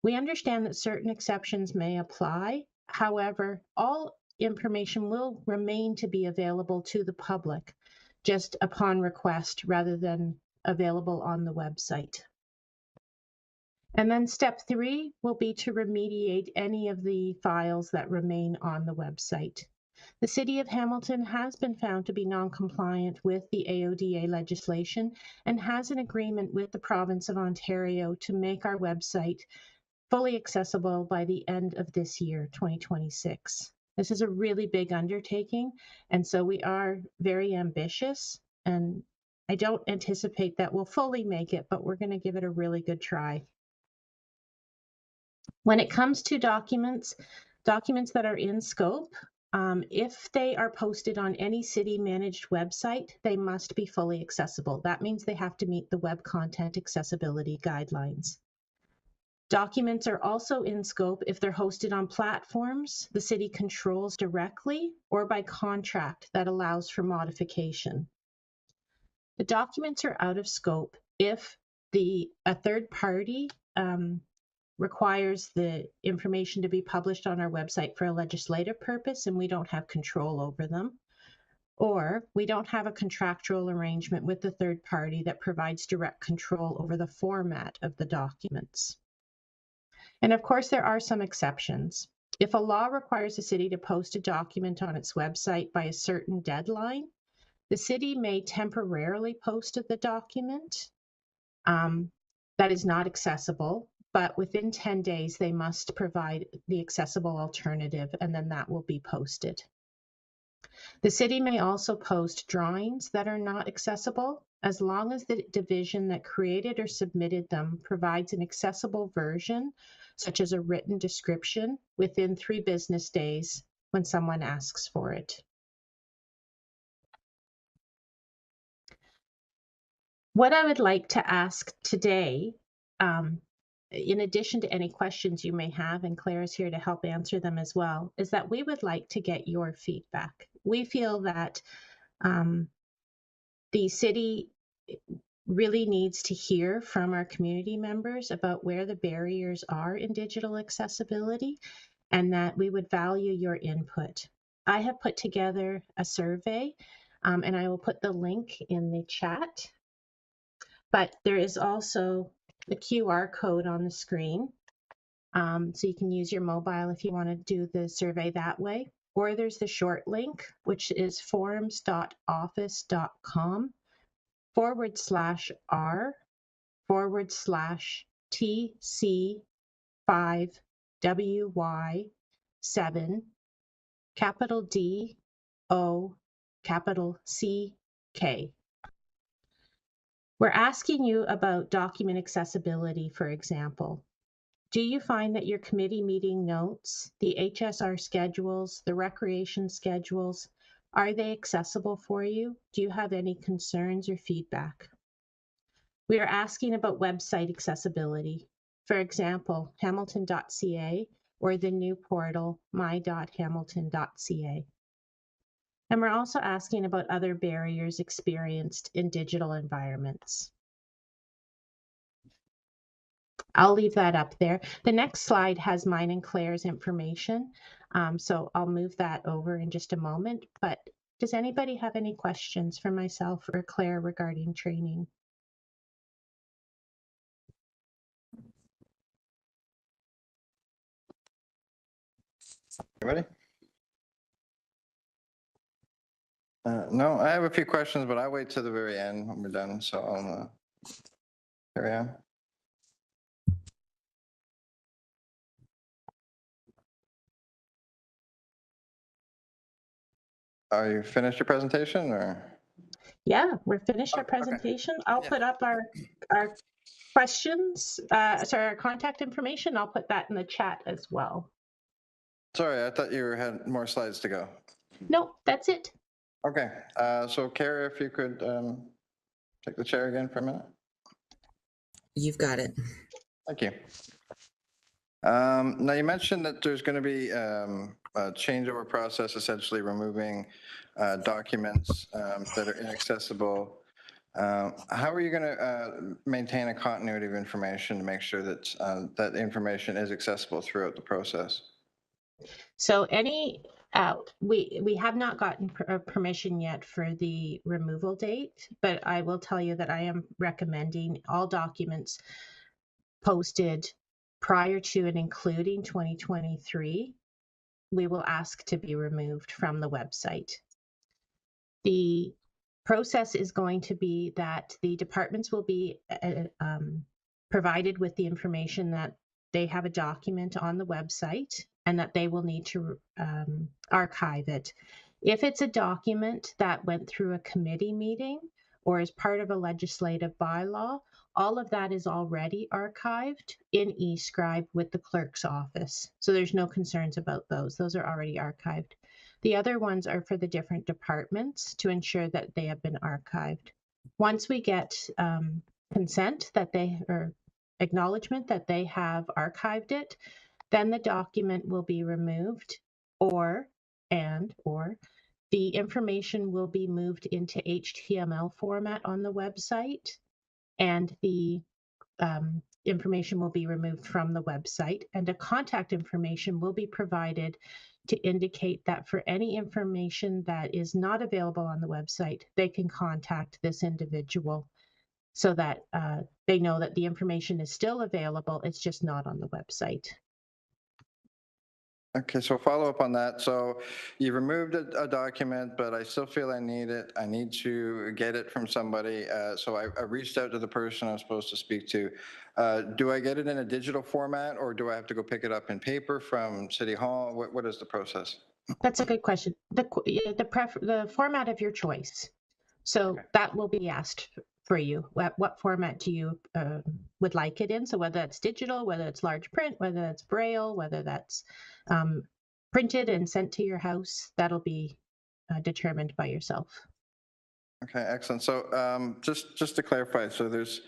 We understand that certain exceptions may apply. However, all information will remain to be available to the public, just upon request rather than available on the website. And then step 3 will be to remediate any of the files that remain on the website. The City of Hamilton has been found to be non-compliant with the AODA legislation and has an agreement with the Province of Ontario to make our website fully accessible by the end of this year, 2026. This is a really big undertaking, and so we are very ambitious, and I don't anticipate that we'll fully make it, but we're going to give it a really good try. When it comes to documents that are in scope, if they are posted on any city-managed website, they must be fully accessible. That means they have to meet the Web Content Accessibility Guidelines. Documents are also in scope if they're hosted on platforms the city controls directly or by contract that allows for modification. The documents are out of scope if a third party requires the information to be published on our website for a legislative purpose and we don't have control over them, or we don't have a contractual arrangement with the third party that provides direct control over the format of the documents. And of course, there are some exceptions. If a law requires a city to post a document on its website by a certain deadline, the city may temporarily post the document that is not accessible, but within 10 days, they must provide the accessible alternative, and then that will be posted. The city may also post drawings that are not accessible, as long as the division that created or submitted them provides an accessible version, such as a written description, within 3 business days when someone asks for it. What I would like to ask today, in addition to any questions you may have, and Claire is here to help answer them as well, is that we would like to get your feedback. We feel that the city really needs to hear from our community members about where the barriers are in digital accessibility, and that we would value your input. I have put together a survey, and I will put the link in the chat. But there is also the QR code on the screen. So you can use your mobile if you want to do the survey that way. Or there's the short link, which is forums.office.com/r/TC5WY7 capital D O capital CK. We're asking you about document accessibility, for example. Do you find that your committee meeting notes, the HSR schedules, the recreation schedules, are they accessible for you? Do you have any concerns or feedback? We are asking about website accessibility. For example, hamilton.ca or the new portal my.hamilton.ca. And we're also asking about other barriers experienced in digital environments. I'll leave that up there. The next slide has mine and Claire's information, so I'll move that over in just a moment. But does anybody have any questions for myself or Claire regarding training? Ready? No, I have a few questions, but I'll wait till the very end when we're done. So I'll carry on. Are you finished your presentation, or? Yeah, we're finished our Okay. presentation. I'll Yeah. put up our questions, sorry, our contact information. I'll put that in the chat as well. Sorry, I thought you had more slides to go. No, that's it. Okay, so Kara, if you could take the chair again for a minute. You've got it. Thank you. Now you mentioned that there's going to be a changeover process, essentially removing documents that are inaccessible. How are you going to maintain a continuity of information to make sure that that information is accessible throughout the process? So we have not gotten permission yet for the removal date, but I will tell you that I am recommending all documents posted prior to and including 2023, we will ask to be removed from the website. The process is going to be that the departments will be provided with the information that they have a document on the website and that they will need to archive it. If it's a document that went through a committee meeting or is part of a legislative bylaw, all of that is already archived in eScribe with the clerk's office. So there's no concerns about those. Those are already archived. The other ones are for the different departments to ensure that they have been archived. Once we get consent that or acknowledgement that they have archived it, then the document will be removed or the information will be moved into HTML format on the website, and the information will be removed from the website, and a contact information will be provided to indicate that for any information that is not available on the website, they can contact this individual so that they know that the information is still available. It's just not on the website. Okay, so follow up on that. So you removed a document, but I still feel I need it. I need to get it from somebody. So I reached out to the person I'm supposed to speak to. Do I get it in a digital format, or do I have to go pick it up in paper from City Hall? What is the process? That's a good question. The format of your choice. So Okay. that will be asked for you. What format do you would like it in? So whether it's digital, whether it's large print, whether it's Braille, whether that's printed and sent to your house, that'll be determined by yourself. Okay, excellent. So just to clarify, so there's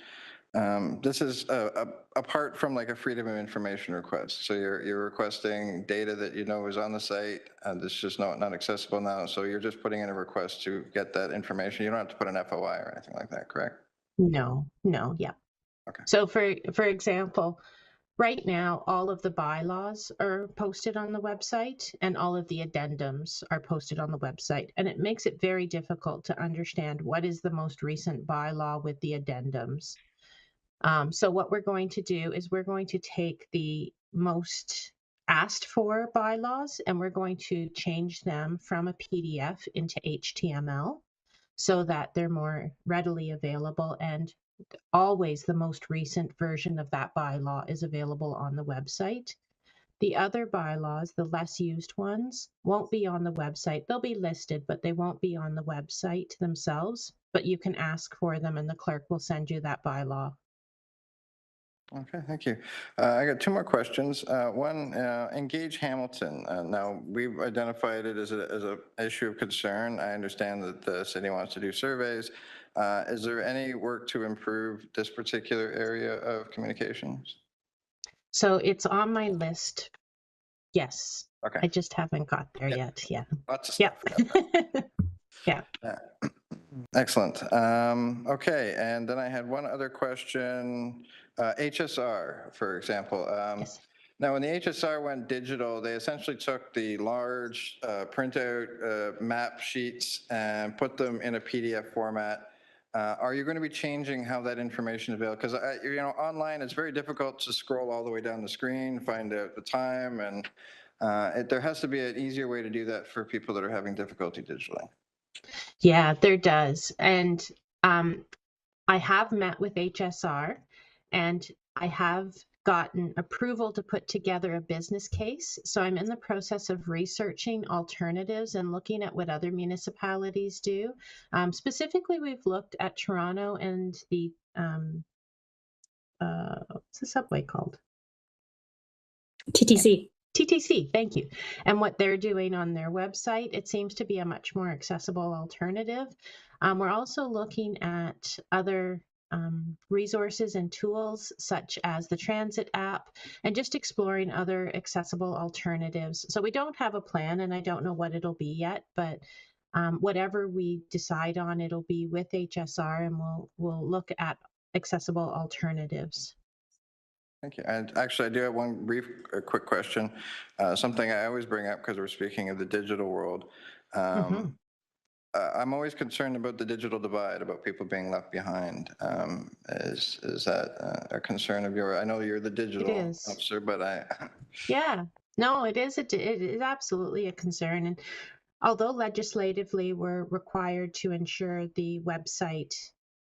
this is apart from like a freedom of information request. So you're requesting data that you know is on the site and it's just not accessible now. So you're just putting in a request to get that information. You don't have to put an FOI or anything like that, correct? No, yeah. Okay. So for example, right now, all of the bylaws are posted on the website and all of the addendums are posted on the website. And it makes it very difficult to understand what is the most recent bylaw with the addendums. So what we're going to do is we're going to take the most asked for bylaws and we're going to change them from a PDF into HTML so that they're more readily available, and always the most recent version of that bylaw is available on the website. The other bylaws, the less used ones, won't be on the website. They'll be listed, but they won't be on the website themselves. But you can ask for them and the clerk will send you that bylaw. Okay, thank you. I got two more questions. One, Engage Hamilton. Now, we've identified it as a issue of concern. I understand that the city wants to do surveys. Is there any work to improve this particular area of communications? So it's on my list. Yes. Okay. I just haven't got there yet. Yeah. Lots of Yeah. stuff. Yeah. Excellent. Okay, and then I had one other question. HSR, for example. Yes. Now, when the HSR went digital, they essentially took the large printout map sheets and put them in a PDF format. Are you going to be changing how that information is available? Because online it's very difficult to scroll all the way down the screen, find out the time, and there has to be an easier way to do that for people that are having difficulty digitally. Yeah, there does. And I have met with HSR and I have gotten approval to put together a business case. So I'm in the process of researching alternatives and looking at what other municipalities do. Specifically, we've looked at Toronto and the, what's the subway called? TTC. TTC, thank you. And what they're doing on their website, it seems to be a much more accessible alternative. We're also looking at other resources and tools such as the transit app and just exploring other accessible alternatives. So we don't have a plan and I don't know what it'll be yet, but whatever we decide on, it'll be with HSR and we'll look at accessible alternatives. Thank you. And actually, I do have one quick question. Something I always bring up because we're speaking of the digital world. I'm always concerned about the digital divide, about people being left behind. Is that a concern of yours? I know you're the digital officer, but Yeah, no, it is absolutely a concern. And although legislatively we're required to ensure the website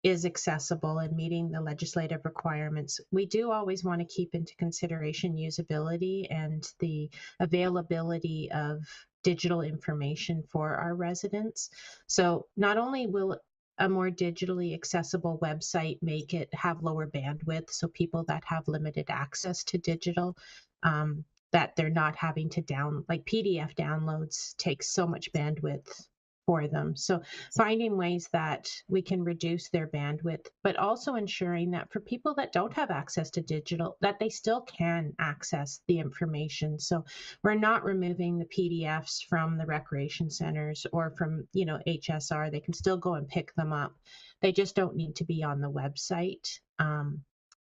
is accessible and meeting the legislative requirements, we do always want to keep into consideration usability and the availability of digital information for our residents. So not only will a more digitally accessible website make it have lower bandwidth, so people that have limited access to digital, that they're not having to like PDF downloads take so much bandwidth for them. So finding ways that we can reduce their bandwidth, but also ensuring that for people that don't have access to digital, that they still can access the information. So we're not removing the PDFs from the recreation centers or from, HSR. They can still go and pick them up. They just don't need to be on the website.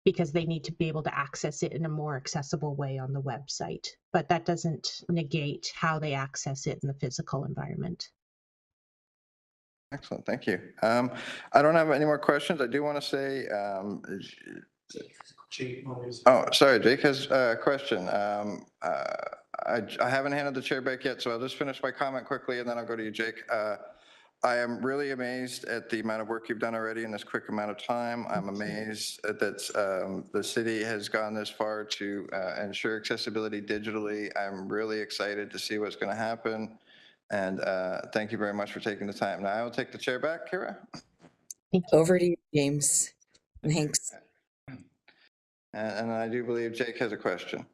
because they need to be able to access it in a more accessible way on the website. But that doesn't negate how they access it in the physical environment. Excellent, thank you. I don't have any more questions. I do want to say, oh, sorry, Jake has a question. I haven't handed the chair back yet, so I'll just finish my comment quickly and then I'll go to you, Jake. I am really amazed at the amount of work you've done already in this quick amount of time. I'm amazed that the city has gone this far to ensure accessibility digitally. I'm really excited to see what's going to happen. And thank you very much for taking the time. Now I will take the chair back, Kira. Thank you. Over to you, James. Thanks. And I do believe Jake has a question.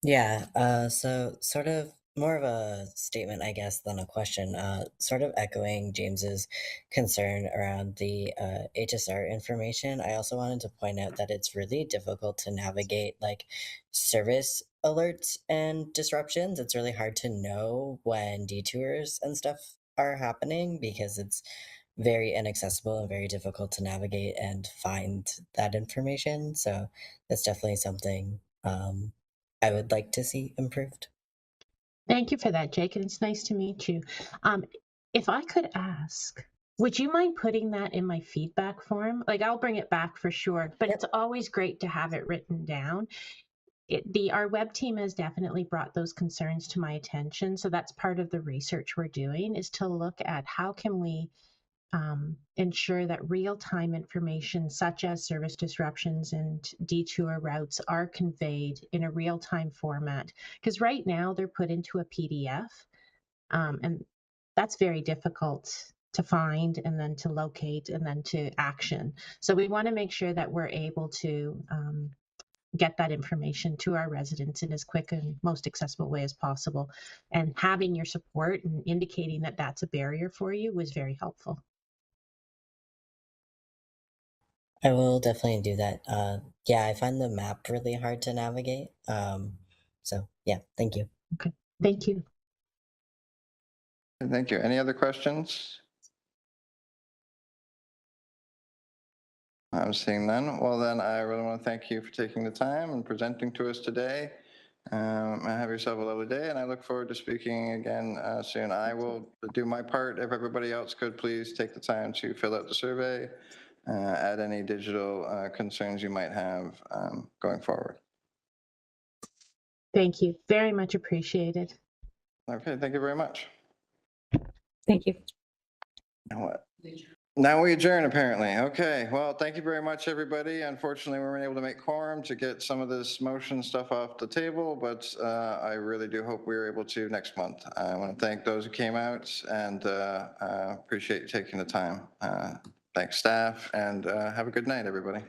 Yeah, so sort of more of a statement, I guess, than a question, sort of echoing James's concern around the HSR information. I also wanted to point out that it's really difficult to navigate like service alerts and disruptions. It's really hard to know when detours and stuff are happening because it's very inaccessible and very difficult to navigate and find that information. So that's definitely something I would like to see improved. Thank you for that, Jake, and it's nice to meet you. If I could ask, would you mind putting that in my feedback form? Like, I'll bring it back for sure, but it's always great to have it written down. Our web team has definitely brought those concerns to my attention, so that's part of the research we're doing, is to look at how can we ensure that real-time information such as service disruptions and detour routes are conveyed in a real-time format. Because right now they're put into a PDF, and that's very difficult to find and then to locate and then to action. So we want to make sure that we're able to get that information to our residents in as quick and most accessible way as possible. And having your support and indicating that that's a barrier for you was very helpful. I will definitely do that. Yeah, I find the map really hard to navigate. So yeah, thank you. Okay, thank you. Thank you. Any other questions? I'm seeing none. Well, then I really want to thank you for taking the time and presenting to us today. Have yourself a lovely day, and I look forward to speaking again soon. I will do my part. If everybody else could, please take the time to fill out the survey, add any digital concerns you might have going forward. Thank you. Very much appreciated. Okay, thank you very much. Thank you. Now what? Now we adjourn, apparently. Okay, well, thank you very much, everybody. Unfortunately, we weren't able to make quorum to get some of this motion stuff off the table, but I really do hope we're able to next month. I want to thank those who came out and appreciate you taking the time. Thanks, staff, and have a good night, everybody.